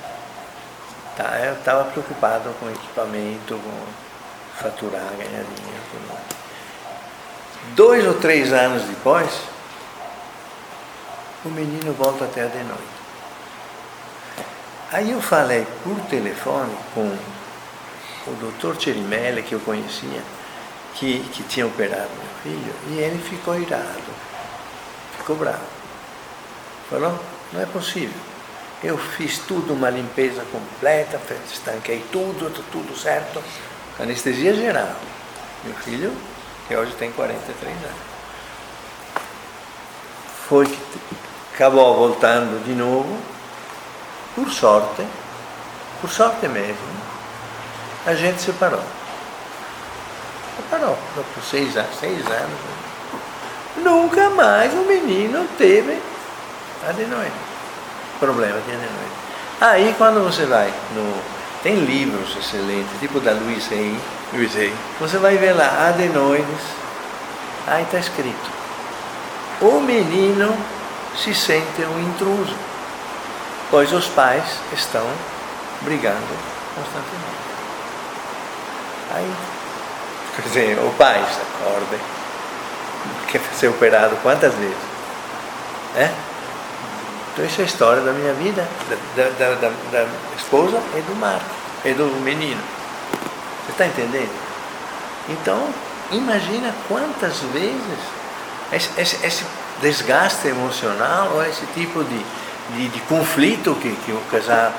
Eu estava preocupado com equipamento, com faturar, ganhar dinheiro. Tudo mais. 2 ou 3 anos depois, o menino volta até a adenoide. Aí eu falei por telefone com o doutor Cerimele, que eu conhecia, que tinha operado meu filho, e ele ficou irado, ficou bravo. Falou: não é possível. Eu fiz tudo, uma limpeza completa, estanquei tudo, tudo certo. Anestesia geral. Meu filho, que hoje tem 43 anos. Acabou voltando de novo. Por sorte mesmo, a gente separou. Separou, por 6 anos. Nunca mais o menino teve adenoide, problema de adenoide. Aí quando você vai tem livros excelentes, tipo da Louise Hay, você vai ver lá adenoides Aí está escrito: o menino se sente um intruso, pois os pais estão brigando constantemente. Aí, quer dizer, o pai se acorda, quer ser operado quantas vezes? Então essa é a história da minha vida, da esposa e do Marco, e do menino. Você está entendendo? Então, imagina quantas vezes esse desgaste emocional, ou esse tipo de conflito que o casal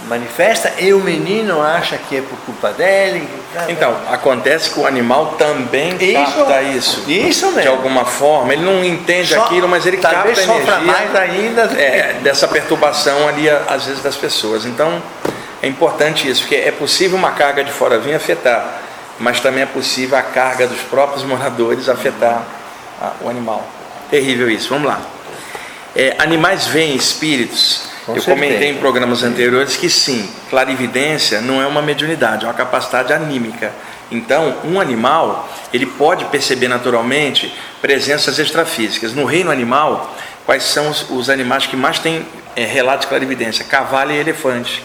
manifesta, e o menino acha que é por culpa dele. Então, acontece que o animal também capta isso. Isso mesmo. De alguma forma, ele não entende aquilo, mas ele capta a energia mais ainda dessa perturbação ali, às vezes, das pessoas. Então, é importante isso, porque é possível uma carga de fora vir afetar, mas também é possível a carga dos próprios moradores afetar o animal. Terrível isso. Vamos lá. Animais veem espíritos. Eu comentei em programas anteriores que sim, clarividência não é uma mediunidade, é uma capacidade anímica. Então, um animal, ele pode perceber naturalmente presenças extrafísicas. No reino animal, quais são os animais que mais têm relato de clarividência? Cavalo e elefante.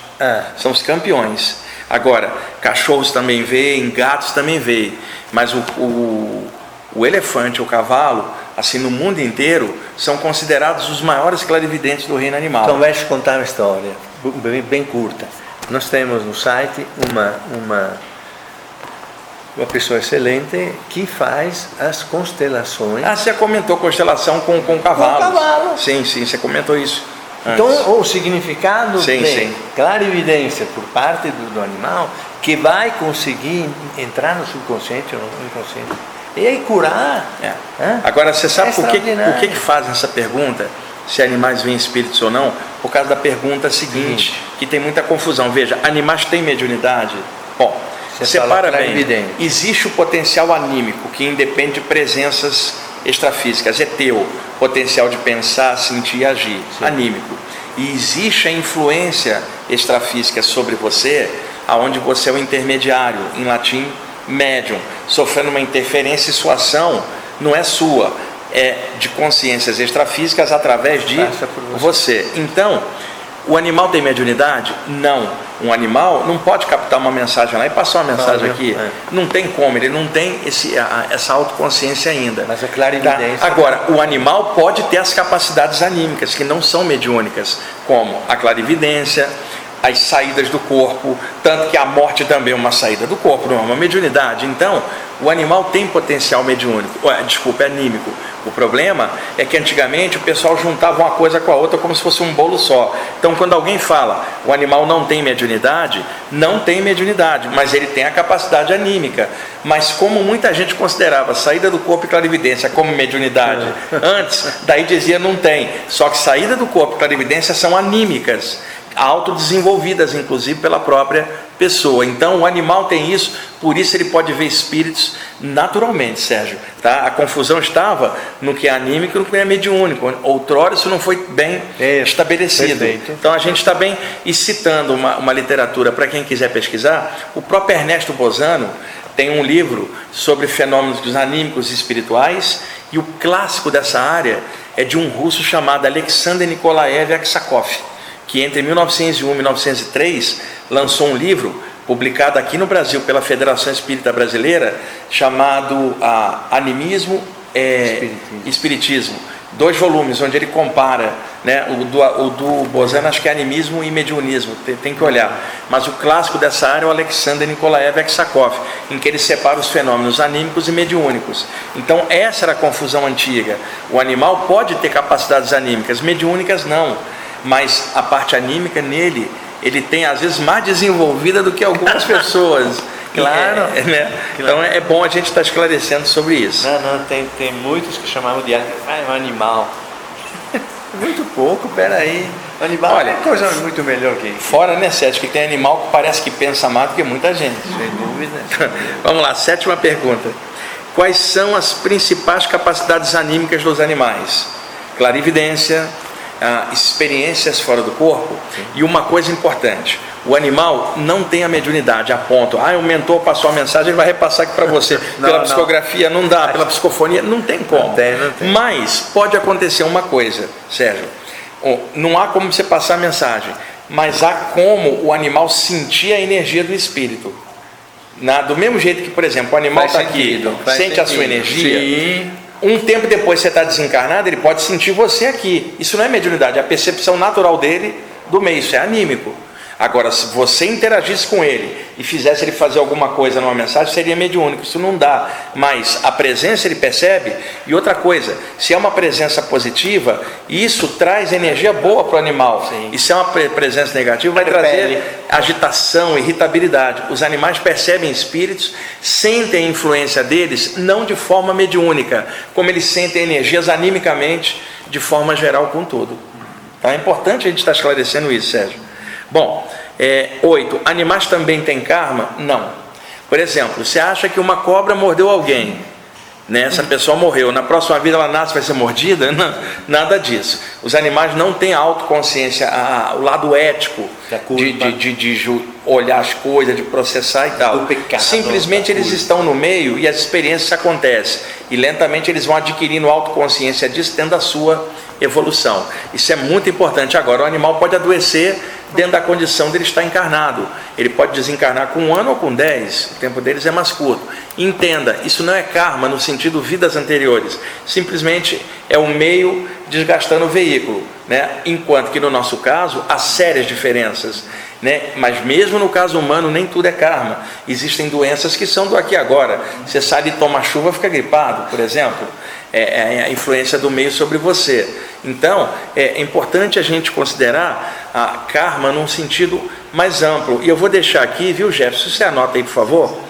São os campeões. Agora, cachorros também veem, gatos também veem, mas o elefante, o cavalo, assim no mundo inteiro, são considerados os maiores clarividentes do reino animal. Então, vai te contar uma história bem curta. Nós temos no site uma pessoa excelente que faz as constelações. Você comentou constelação com cavalos. Com cavalo. Sim, você comentou isso antes. Então, o significado de clarividência por parte do animal, que vai conseguir entrar no subconsciente ou no inconsciente, e aí curar. Agora, você sabe por que fazem essa pergunta, se animais veem espíritos ou não? Por causa da pergunta seguinte, que tem muita confusão. Veja, animais têm mediunidade? Bom, separa bem. Existe o potencial anímico, que independe de presenças extrafísicas, é teu, potencial de pensar, sentir e agir, anímico. E existe a influência extrafísica sobre você, aonde você é o intermediário, em latim, médium, sofrendo uma interferência, e sua ação não é sua, é de consciências extrafísicas através de você. Então, o animal tem mediunidade? Não. Um animal não pode captar uma mensagem lá e passar uma mensagem aqui. Não tem como, ele não tem essa autoconsciência ainda. Mas a clarividência. Agora, o animal pode ter as capacidades anímicas, que não são mediúnicas, como a clarividência, as saídas do corpo, tanto que a morte também é uma saída do corpo, não é uma mediunidade. Então, o animal tem potencial mediúnico, anímico. O problema é que antigamente o pessoal juntava uma coisa com a outra como se fosse um bolo só. Então, quando alguém fala o animal não tem mediunidade, não tem mediunidade, mas ele tem a capacidade anímica. Mas como muita gente considerava saída do corpo e clarividência como mediunidade antes, daí dizia não tem. Só que saída do corpo e clarividência são anímicas, autodesenvolvidas, inclusive pela própria pessoa. Então o animal tem isso, por isso ele pode ver espíritos naturalmente, Sérgio. Tá? A confusão estava no que é anímico e no que é mediúnico. Outrora isso não foi bem estabelecido. Perfeito. Então a gente está bem, e citando uma literatura para quem quiser pesquisar, o próprio Ernesto Bozano tem um livro sobre fenômenos dos anímicos e espirituais, e o clássico dessa área é de um russo chamado Alexander Nikolaev Aksakov, que entre 1901 e 1903 lançou um livro publicado aqui no Brasil pela Federação Espírita Brasileira, chamado Animismo e Espiritismo. 2 volumes, onde ele compara, né, o do Bozano acho que é animismo e mediunismo, tem que olhar, mas o clássico dessa área é o Alexander Nikolaev Aksakov, em que ele separa os fenômenos anímicos e mediúnicos. Então essa era a confusão antiga. O animal pode ter capacidades anímicas, mediúnicas não, mas a parte anímica nele, ele tem às vezes mais desenvolvida do que algumas pessoas. Claro, né? Então é bom a gente estar esclarecendo sobre isso. Não, tem muitos que chamavam de um animal. Muito pouco, peraí. Animal, olha, é coisa muito melhor que isso. Fora, né, Sérgio, que tem animal que parece que pensa mais do que muita gente. Sem dúvida. Vamos lá, 7ª pergunta. Quais são as principais capacidades anímicas dos animais? Clarividência, experiências fora do corpo. E uma coisa importante, o animal não tem a mediunidade a ponto, o mentor passou a mensagem, ele vai repassar aqui para você. Pela psicografia não dá, pela psicofonia não tem como. Não tem. Mas pode acontecer uma coisa, Sérgio, não há como você passar a mensagem, mas há como o animal sentir a energia do espírito. Do mesmo jeito que, por exemplo, o animal está aqui, sente a sua energia. Sim. Um tempo depois você está desencarnado, ele pode sentir você aqui. Isso não é mediunidade, é a percepção natural dele do meio, isso é anímico. Agora, se você interagisse com ele e fizesse ele fazer alguma coisa numa mensagem, seria mediúnico. Isso não dá. Mas a presença ele percebe. E outra coisa, se é uma presença positiva, isso traz energia boa para o animal. Sim. E se é uma presença negativa, vai trazer agitação, irritabilidade. Os animais percebem espíritos, sentem a influência deles, não de forma mediúnica, como eles sentem energias animicamente, de forma geral com tudo. Tá? É importante a gente estar esclarecendo isso, Sérgio. Bom, 8. Animais também têm karma? Não. Por exemplo, você acha que uma cobra mordeu alguém, né? Essa pessoa morreu, na próxima vida ela nasce, vai ser mordida? Não, nada disso. Os animais não têm autoconsciência, o lado ético de olhar as coisas, de processar e tal. Simplesmente eles estão no meio e as experiências acontecem. E lentamente eles vão adquirindo autoconsciência disso dentro da sua evolução. Isso é muito importante. Agora, o animal pode adoecer dentro da condição dele estar encarnado. Ele pode desencarnar com 1 ano ou com 10, o tempo deles é mais curto. Entenda, isso não é karma no sentido vidas anteriores, simplesmente é o meio desgastando o veículo, né? Enquanto que no nosso caso há sérias diferenças, né? Mas mesmo no caso humano nem tudo é karma. Existem doenças que são do aqui e agora. Você sai e toma chuva, fica gripado, por exemplo. É a influência do meio sobre você. Então é importante a gente considerar a karma num sentido mais amplo. E eu vou deixar aqui, viu, Jefferson, você anota aí, por favor.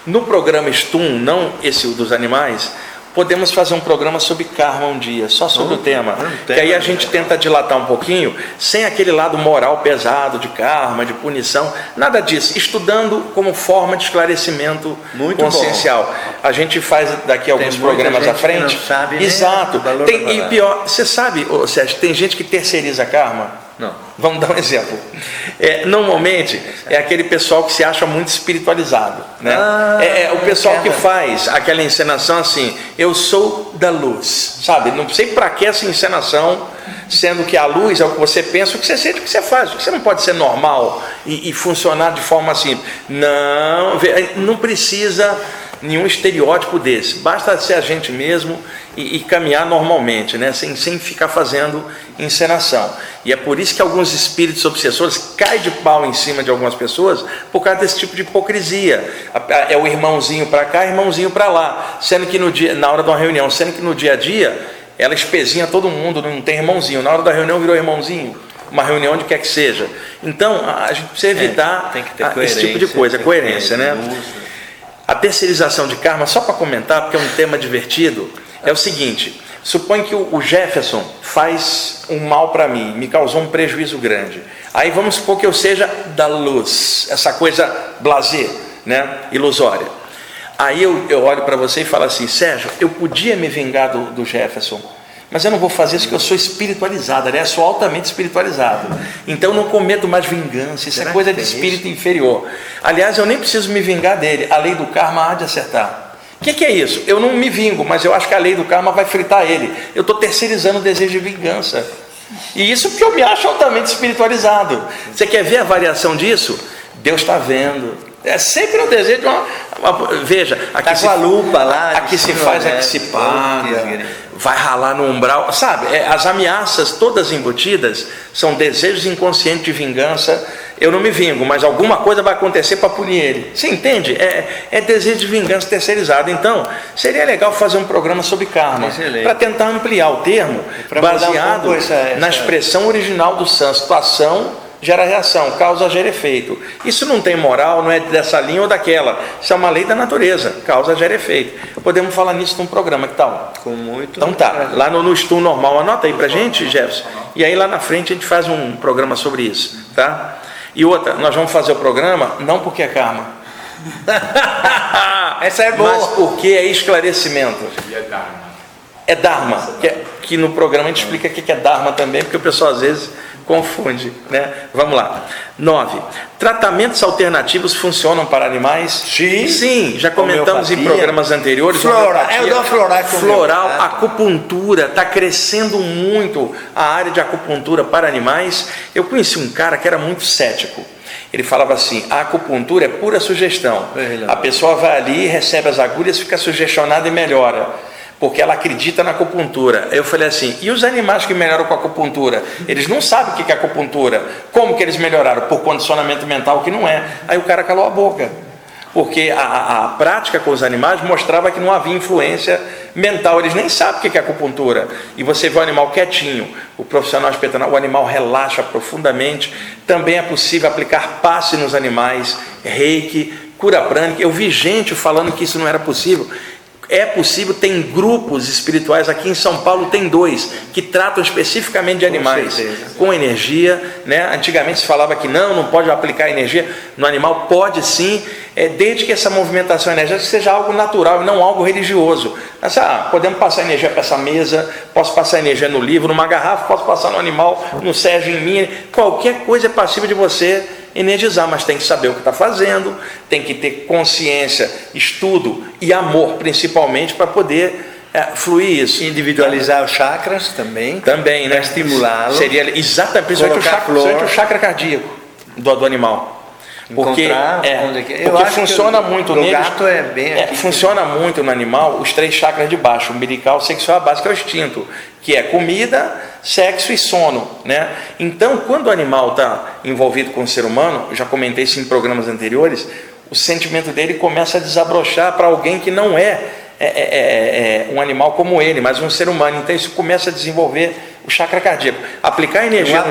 No programa STUM, não esse dos animais, podemos fazer um programa sobre karma um dia, só sobre o tema, que aí a gente tenta dilatar um pouquinho, sem aquele lado moral pesado de karma, de punição, nada disso, estudando como forma de esclarecimento consciencial. Bom. A gente faz daqui alguns programas à frente. Não sabe, exato. E pior, você sabe, Sérgio, tem gente que terceiriza karma? Não. Vamos dar um exemplo. Normalmente é aquele pessoal que se acha muito espiritualizado, né? O pessoal que faz aquela encenação assim: eu sou da luz, sabe? Não sei para que essa encenação, sendo que a luz é o que você pensa, o que você sente, o que você faz. Você não pode ser normal e funcionar de forma assim. Não precisa nenhum estereótipo desse, basta ser a gente mesmo e caminhar normalmente, né? sem ficar fazendo encenação. E é por isso que alguns espíritos obsessores caem de pau em cima de algumas pessoas por causa desse tipo de hipocrisia. É o irmãozinho para cá, irmãozinho para lá, sendo que na hora de uma reunião, sendo que no dia a dia ela espezinha todo mundo, não tem irmãozinho, na hora da reunião virou irmãozinho, uma reunião de quer que seja. Então a gente precisa evitar tem que ter esse tipo de coisa, coerência, né? A terceirização de karma, só para comentar, porque é um tema divertido, é o seguinte: suponha que o Jefferson faz um mal para mim, me causou um prejuízo grande. Aí vamos supor que eu seja da luz, essa coisa blasé, né? Ilusória. Aí eu olho para você e falo assim: Sérgio, eu podia me vingar do Jefferson, mas eu não vou fazer isso porque eu sou espiritualizado, aliás, sou altamente espiritualizado. Então eu não cometo mais vingança, isso é coisa de espírito inferior. Aliás, eu nem preciso me vingar dele, a lei do karma há de acertar. O que é isso? Eu não me vingo, mas eu acho que a lei do karma vai fritar ele. Eu estou terceirizando o desejo de vingança. E isso porque eu me acho altamente espiritualizado. Você quer ver a variação disso? Deus está vendo. É sempre um desejo de veja, aqui com a lupa lá, aqui se faz, aqui se paga, vai ralar no umbral, sabe? As ameaças todas embutidas são desejos inconscientes de vingança. Eu não me vingo, mas alguma coisa vai acontecer para punir ele. Você entende? É desejo de vingança terceirizado. Então, seria legal fazer um programa sobre karma, para tentar ampliar o termo, baseado na expressão original do sânscrito: ação gera reação, causa gera efeito. Isso não tem moral, não é dessa linha ou daquela. Isso é uma lei da natureza, causa gera efeito. Podemos falar nisso num programa, que tal? Com muito. Então tá, lá no STUM normal, anota aí pra gente, Jefferson. E aí lá na frente a gente faz um programa sobre isso, tá? E outra, nós vamos fazer o programa não porque é karma. Essa é boa. Mas porque é esclarecimento. É Dharma, que no programa a gente explica o que é Dharma também, porque o pessoal às vezes confunde, né? Vamos lá. 9. Tratamentos alternativos funcionam para animais? Sim, já comentamos em programas anteriores. Floral, acupuntura, está crescendo muito a área de acupuntura para animais. Eu conheci um cara que era muito cético. Ele falava assim: a acupuntura é pura sugestão. A pessoa vai ali, recebe as agulhas, fica sugestionada e melhora, porque ela acredita na acupuntura. Eu falei assim: e os animais que melhoram com a acupuntura? Eles não sabem o que é acupuntura. Como que eles melhoraram? Por condicionamento mental, que não é. Aí o cara calou a boca, porque a prática com os animais mostrava que não havia influência mental. Eles nem sabem o que é acupuntura. E você vê o animal quietinho, o profissional espetando, o animal relaxa profundamente. Também é possível aplicar passe nos animais, reiki, cura prânica. Eu vi gente falando que isso não era possível. É possível, tem grupos espirituais aqui em São Paulo, tem 2 que tratam especificamente de animais com energia, né? Antigamente se falava que não pode aplicar energia no animal. Pode sim, desde que essa movimentação energética seja algo natural e não algo religioso. Mas, podemos passar energia para essa mesa, posso passar energia no livro, numa garrafa, posso passar no animal, no Sérgio, em mim. Qualquer coisa é passível de você energizar, mas tem que saber o que está fazendo, tem que ter consciência, estudo e amor, principalmente, para poder fluir isso. Individualizar os chakras também, né? Para estimulá-lo. Seria exatamente, principalmente o chakra cardíaco do animal. Porque funciona muito nele. O gato é bem aqui, funciona muito no animal os 3 chakras de baixo: umbilical, sexual, básico, é o instinto, que é comida, sexo e sono, né? Então, quando o animal está envolvido com o ser humano, eu já comentei isso em programas anteriores, o sentimento dele começa a desabrochar para alguém que não é um animal como ele, mas um ser humano. Então isso começa a desenvolver o chakra cardíaco. Aplicar energia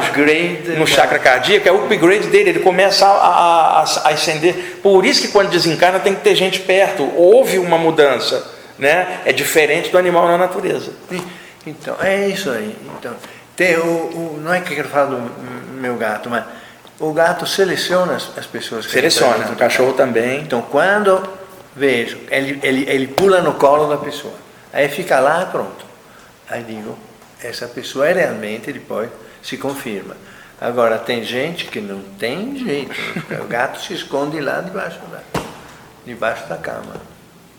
no chakra cardíaco é o upgrade dele, ele começa a ascender. Por isso que quando desencarna tem que ter gente perto, houve uma mudança, né? É diferente do animal na natureza. Então, é isso aí. Então, tem não é que eu quero falar do meu gato, mas o gato seleciona as pessoas. Seleciona, o cachorro também. Então, quando vejo, ele pula no colo da pessoa, aí fica lá, pronto. Aí digo, essa pessoa é realmente, depois se confirma. Agora, tem gente que não tem jeito, o gato se esconde lá debaixo da cama.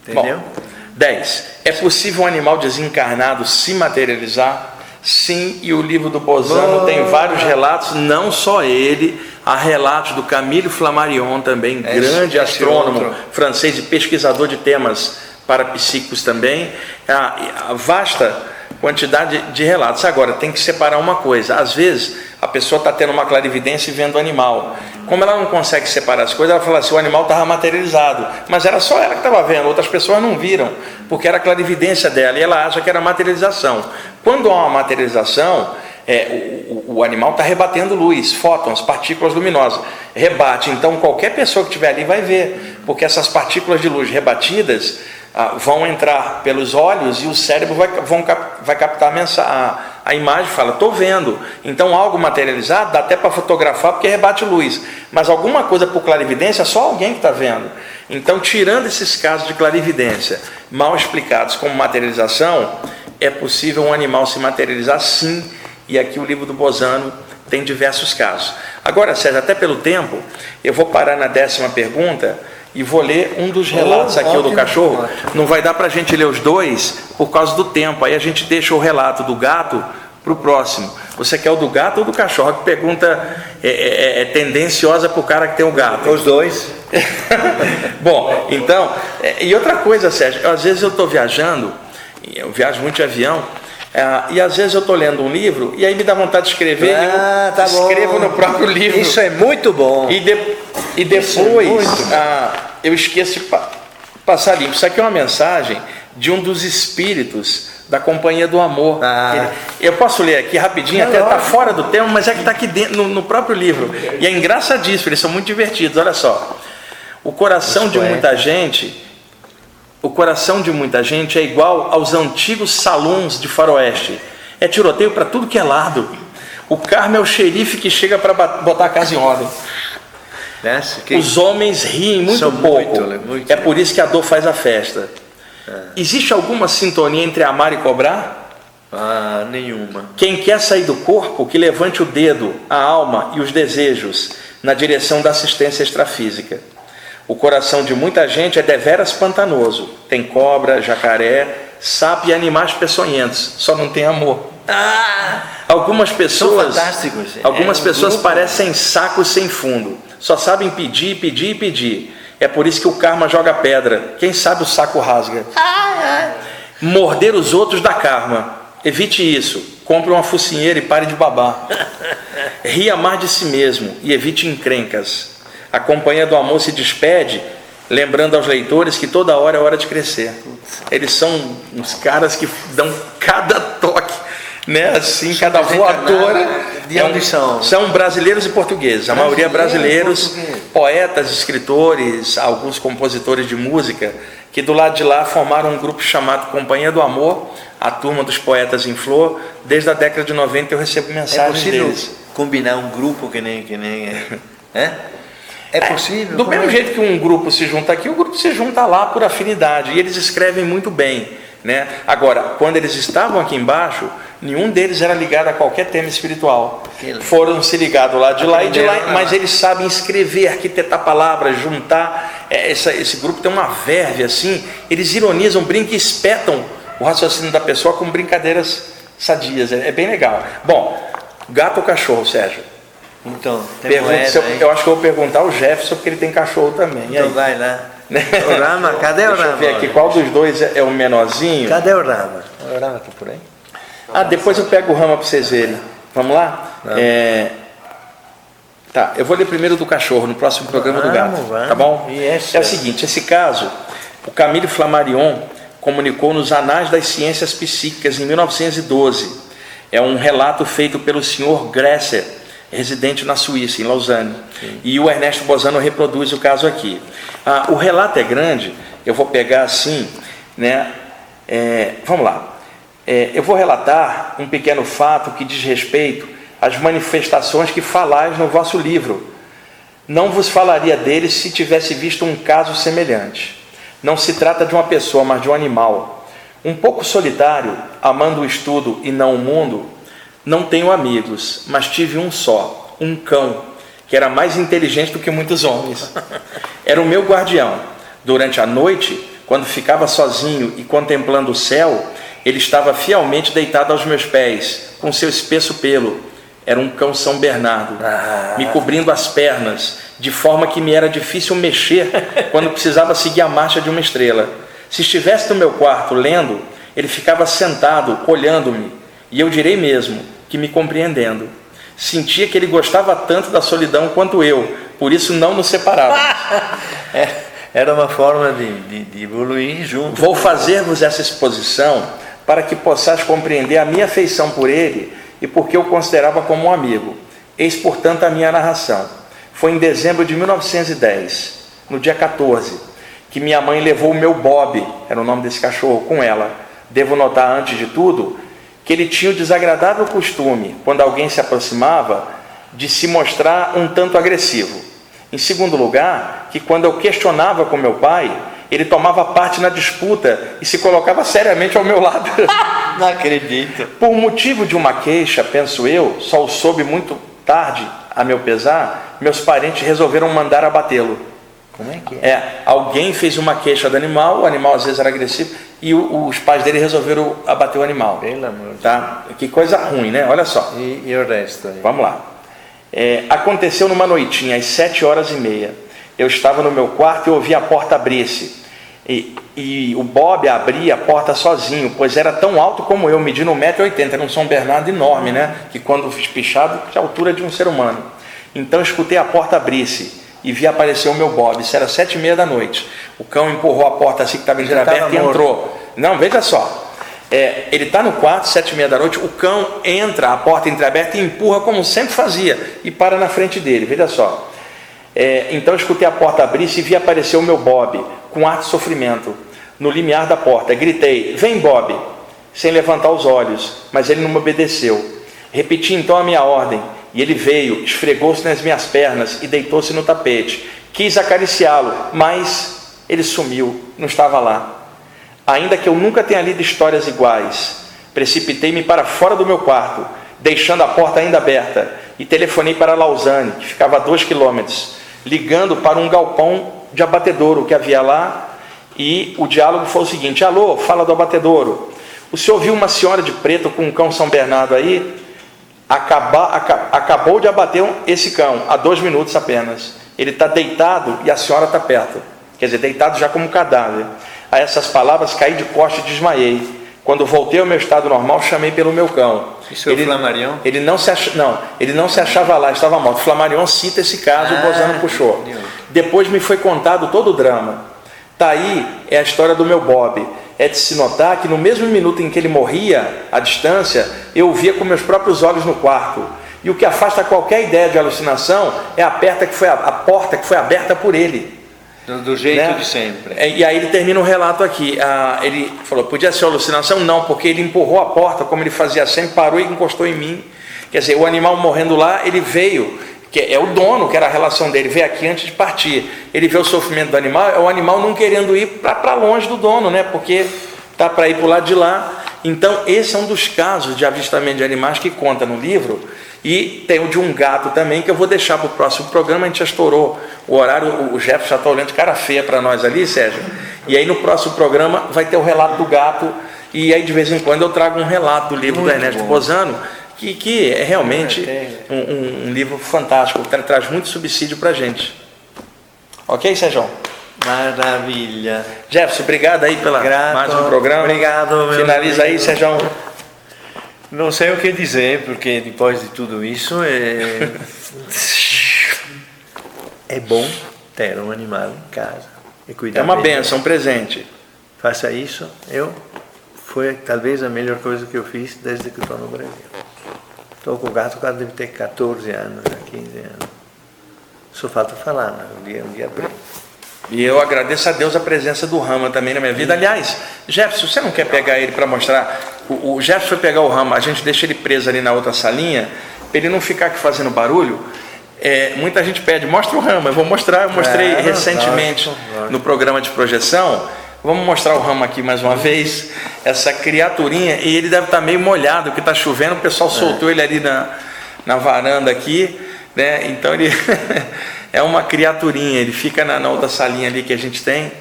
Entendeu? Bom, 10. É possível um animal desencarnado se materializar? Sim, e o livro do Bozano tem vários relatos, não só ele, há relatos do Camille Flammarion também, grande astrônomo francês e pesquisador de temas parapsíquicos também, a vasta quantidade de relatos. Agora, tem que separar uma coisa: às vezes a pessoa está tendo uma clarividência e vendo o animal. Como ela não consegue separar as coisas, ela fala assim: o animal estava materializado, mas era só ela que estava vendo, outras pessoas não viram, porque era a clarividência dela, e ela acha que era materialização. Quando há uma materialização, o animal está rebatendo luz, fótons, partículas luminosas, rebate. Então qualquer pessoa que estiver ali vai ver, porque essas partículas de luz rebatidas vão entrar pelos olhos e o cérebro vai captar a imagem, fala, estou vendo. Então algo materializado dá até para fotografar porque rebate luz, mas alguma coisa por clarividência só alguém que está vendo. Então, tirando esses casos de clarividência mal explicados como materialização, é possível um animal se materializar sim, e aqui o livro do Bozano tem diversos casos. Agora, Sérgio, até pelo tempo, eu vou parar na 10ª pergunta e vou ler um dos relatos aqui, o do cachorro. Não vai dar para a gente ler os 2 por causa do tempo, aí a gente deixa o relato do gato para o próximo. Você quer o do gato ou do cachorro? A pergunta é tendenciosa para o cara que tem o gato. Os 2. Bom, então, e outra coisa, Sérgio, às vezes eu estou viajando, eu viajo muito de avião, e às vezes eu estou lendo um livro e aí me dá vontade de escrever, escrevo no próprio livro. Isso é muito bom. E depois eu esqueço de passar limpo. Isso aqui é uma mensagem de um dos espíritos da Companhia do Amor. Eu posso ler aqui rapidinho, até está fora do tema, mas é que está aqui dentro, no próprio livro. E é engraçadíssimo, eles são muito divertidos. Olha só. O coração de muita gente é igual aos antigos salões de faroeste. É tiroteio para tudo que é lado. O karma é o xerife que chega para botar a casa em ordem. Os homens riem muito pouco. É por isso que a dor faz a festa. Existe alguma sintonia entre amar e cobrar? Nenhuma. Quem quer sair do corpo, que levante o dedo, a alma e os desejos na direção da assistência extrafísica. O coração de muita gente é deveras pantanoso. Tem cobra, jacaré, sapo e animais peçonhentos. Só não tem amor. Algumas pessoas parecem sacos sem fundo. Só sabem pedir, pedir e pedir. É por isso que o karma joga pedra. Quem sabe o saco rasga. Morder os outros dá karma. Evite isso. Compre uma focinheira e pare de babar. Ria mais de si mesmo e evite encrencas. A companhia do amor se despede, lembrando aos leitores que toda hora é hora de crescer. Eles são uns caras que dão cada toque, né? Assim, cada voadora. De audição. São brasileiros e portugueses. A maioria brasileiros, poetas, escritores, alguns compositores de música, que do lado de lá formaram um grupo chamado Companhia do Amor, a turma dos poetas em flor. Desde a década de 90 eu recebo mensagens deles. Combinar um grupo que nem é possível? Do mesmo jeito que um grupo se junta aqui, o grupo se junta lá por afinidade. E eles escrevem muito bem, né? Agora, quando eles estavam aqui embaixo, nenhum deles era ligado a qualquer tema espiritual. Foram se ligados lá de lá e de lá, mas eles sabem escrever, arquitetar palavras, juntar. Esse grupo tem uma verve assim. Eles ironizam, brincam e espetam o raciocínio da pessoa com brincadeiras sadias. É bem legal. Bom, gato ou cachorro, Sérgio? Então, eu acho que eu vou perguntar ao Jefferson, porque ele tem cachorro também. Então vai lá. O Rama, cadê o Rama? Deixa eu ver aqui, qual dos dois é o menorzinho? Cadê o Rama? O Rama está por aí? Depois eu pego o Rama para vocês verem. Vamos lá? Tá, eu vou ler primeiro do cachorro, no próximo programa do gato. Tá bom? É o seguinte, esse caso, o Camille Flammarion comunicou nos Anais das Ciências Psíquicas em 1912. É um relato feito pelo Sr. Gresser, residente na Suíça, em Lausanne. Sim. E o Ernesto Bozano reproduz o caso aqui. O relato é grande, eu vou pegar assim, né? Vamos lá. Eu vou relatar um pequeno fato que diz respeito às manifestações que falais no vosso livro. Não vos falaria deles se tivesse visto um caso semelhante. Não se trata de uma pessoa, mas de um animal. Um pouco solitário, amando o estudo e não o mundo, não tenho amigos, mas tive um só, um cão, que era mais inteligente do que muitos homens. Era o meu guardião. Durante a noite, quando ficava sozinho e contemplando o céu, ele estava fielmente deitado aos meus pés, com seu espesso pelo. Era um cão São Bernardo, me cobrindo as pernas, de forma que me era difícil mexer quando precisava seguir a marcha de uma estrela. Se estivesse no meu quarto lendo, ele ficava sentado, olhando-me, e eu direi mesmo que me compreendendo. Sentia que ele gostava tanto da solidão quanto eu, por isso não nos separávamos. Era uma forma de evoluir junto. Vou fazer-vos essa exposição para que possais compreender a minha afeição por ele e porque eu considerava como um amigo. Eis, portanto, a minha narração. Foi em dezembro de 1910, no dia 14, que minha mãe levou o meu Bob, era o nome desse cachorro, com ela. Devo notar, antes de tudo, que ele tinha o desagradável costume, quando alguém se aproximava, de se mostrar um tanto agressivo. Em segundo lugar, que quando eu questionava com meu pai, ele tomava parte na disputa e se colocava seriamente ao meu lado. Não acredito. Por motivo de uma queixa, penso eu, só o soube muito tarde, a meu pesar, meus parentes resolveram mandar abatê-lo. Como é que é? Alguém fez uma queixa do animal, o animal às vezes era agressivo, e os pais dele resolveram abater o animal. Pelo amor de tá? Que coisa ruim, né? Olha só. E o resto aí? Vamos lá. Aconteceu numa noitinha, às 7h30. Eu estava no meu quarto e ouvi a porta abrir-se. E o Bob abria a porta sozinho, pois era tão alto como eu, medindo 1,80 m. Era um São Bernardo enorme, né? Que quando espichado, tinha a altura de um ser humano. Então escutei a porta abrir-se e vi aparecer o meu Bob. Isso era 7h30. O cão empurrou a porta assim que estava entreaberta e entrou. Não, veja só. Ele está no quarto, 7h30, o cão entra, a porta entreaberta e empurra como sempre fazia e para na frente dele, veja só. Então escutei a porta abrir-se e vi aparecer o meu Bob, com ar de sofrimento, no limiar da porta. Gritei, vem Bob, sem levantar os olhos, mas ele não me obedeceu. Repeti então a minha ordem, e ele veio, esfregou-se nas minhas pernas e deitou-se no tapete. Quis acariciá-lo, mas ele sumiu, não estava lá. Ainda que eu nunca tenha lido histórias iguais, precipitei-me para fora do meu quarto, deixando a porta ainda aberta, e telefonei para Lausanne, que ficava a 2 quilômetros, ligando para um galpão de abatedouro que havia lá, e o diálogo foi o seguinte: alô, fala do abatedouro, o senhor viu uma senhora de preto com um cão São Bernardo aí? Acabou de abater esse cão, há 2 minutos apenas. Ele está deitado e a senhora está perto. Quer dizer, deitado já como cadáver. A essas palavras caí de costas e desmaiei. Quando voltei ao meu estado normal, chamei pelo meu cão. Isso é o Flammarion? Ele não se achava lá, estava morto. O Flammarion cita esse caso, o Bozano puxou. Depois me foi contado todo o drama. Tá aí é a história do meu Bob. É de se notar que no mesmo minuto em que ele morria, à distância, eu o via com meus próprios olhos no quarto. E o que afasta qualquer ideia de alucinação é a porta que foi aberta por ele. Do jeito de sempre. E aí ele termina o relato aqui. Ele falou, podia ser alucinação? Não, porque ele empurrou a porta, como ele fazia sempre, parou e encostou em mim. Quer dizer, o animal morrendo lá, ele veio, que é o dono, que era a relação dele, veio aqui antes de partir. Ele vê o sofrimento do animal, é o animal não querendo ir para longe do dono, né? Porque tá para ir para o lado de lá. Então, esse é um dos casos de avistamento de animais que conta no livro. E tem o de um gato também, que eu vou deixar para o próximo programa. A gente já estourou o horário, o Jefferson já está olhando de cara feia para nós ali, Sérgio. E aí no próximo programa vai ter o relato do gato. E aí de vez em quando eu trago um relato do livro do Ernesto Bozano, que é realmente um livro fantástico, traz muito subsídio para a gente. Ok, Sérgio? Maravilha. Jefferson, obrigado aí pela mais um programa. Obrigado, meu Finaliza aí, Sérgio. Não sei o que dizer, porque depois de tudo isso é bom ter um animal em casa e cuidar É uma dele. bênção, um presente. Faça isso. Foi talvez a melhor coisa que eu fiz desde que estou no Brasil. Estou com o gato, o gato deve ter 14 anos, 15 anos. Só falta falar, mas um dia abriu. E eu agradeço a Deus a presença do Rama também na minha vida. Aliás, Jefferson, você não quer pegar ele para mostrar? O Jefferson foi pegar o Rama, a gente deixa ele preso ali na outra salinha, para ele não ficar aqui fazendo barulho. Muita gente pede, mostra o Rama. Eu vou mostrar, eu mostrei recentemente no programa de projeção. Vamos mostrar o Rama aqui mais uma vez, essa criaturinha, e ele deve estar meio molhado, porque está chovendo, o pessoal soltou ele ali na varanda aqui, né? Então ele é uma criaturinha, ele fica na outra salinha ali que a gente tem.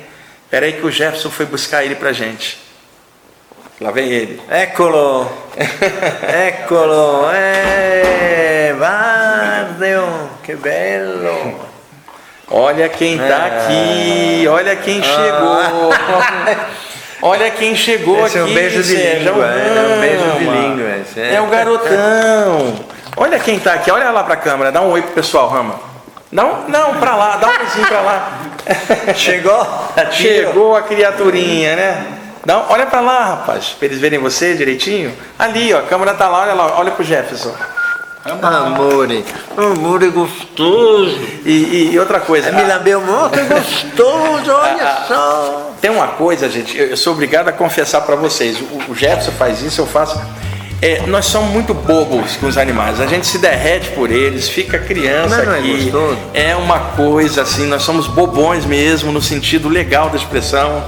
Espera aí que o Jefferson foi buscar ele pra gente. Lá vem ele. Eccolo! Eccolo! Guarda, que bello! Olha quem está aqui, olha quem chegou. Olha quem chegou esse aqui. É um beijo de língua, é um beijo de língua. É o garotão. Olha quem está aqui, olha lá para a câmera, dá um oi pro pessoal, Rama. Não, para lá, dá um beijinho para lá. Chegou a criaturinha, né? Olha para lá, rapaz, para eles verem você direitinho. Ali, ó, a câmera está lá, olha pro Jefferson. Amore gostoso. E outra coisa. Me lambeu muito, é gostoso, olha só. Tem uma coisa, gente, eu sou obrigado a confessar para vocês. O Jefferson faz isso, eu faço. Nós somos muito bobos com os animais. A gente se derrete por eles, fica criança mas não aqui. É gostoso? É uma coisa assim, nós somos bobões mesmo, no sentido legal da expressão.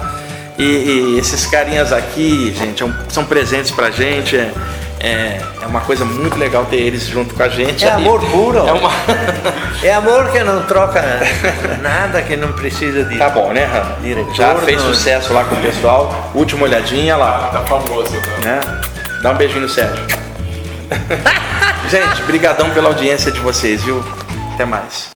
E esses carinhas aqui, gente, são presentes pra gente. É uma coisa muito legal ter eles junto com a gente. É amor puro. É amor que não troca nada, que não precisa de. Tá bom, né, Rama? Diretor, já fez sucesso lá com o pessoal. Última olhadinha lá. Tá famoso, né? Dá um beijinho no Sérgio. Gente, brigadão pela audiência de vocês, viu? Até mais.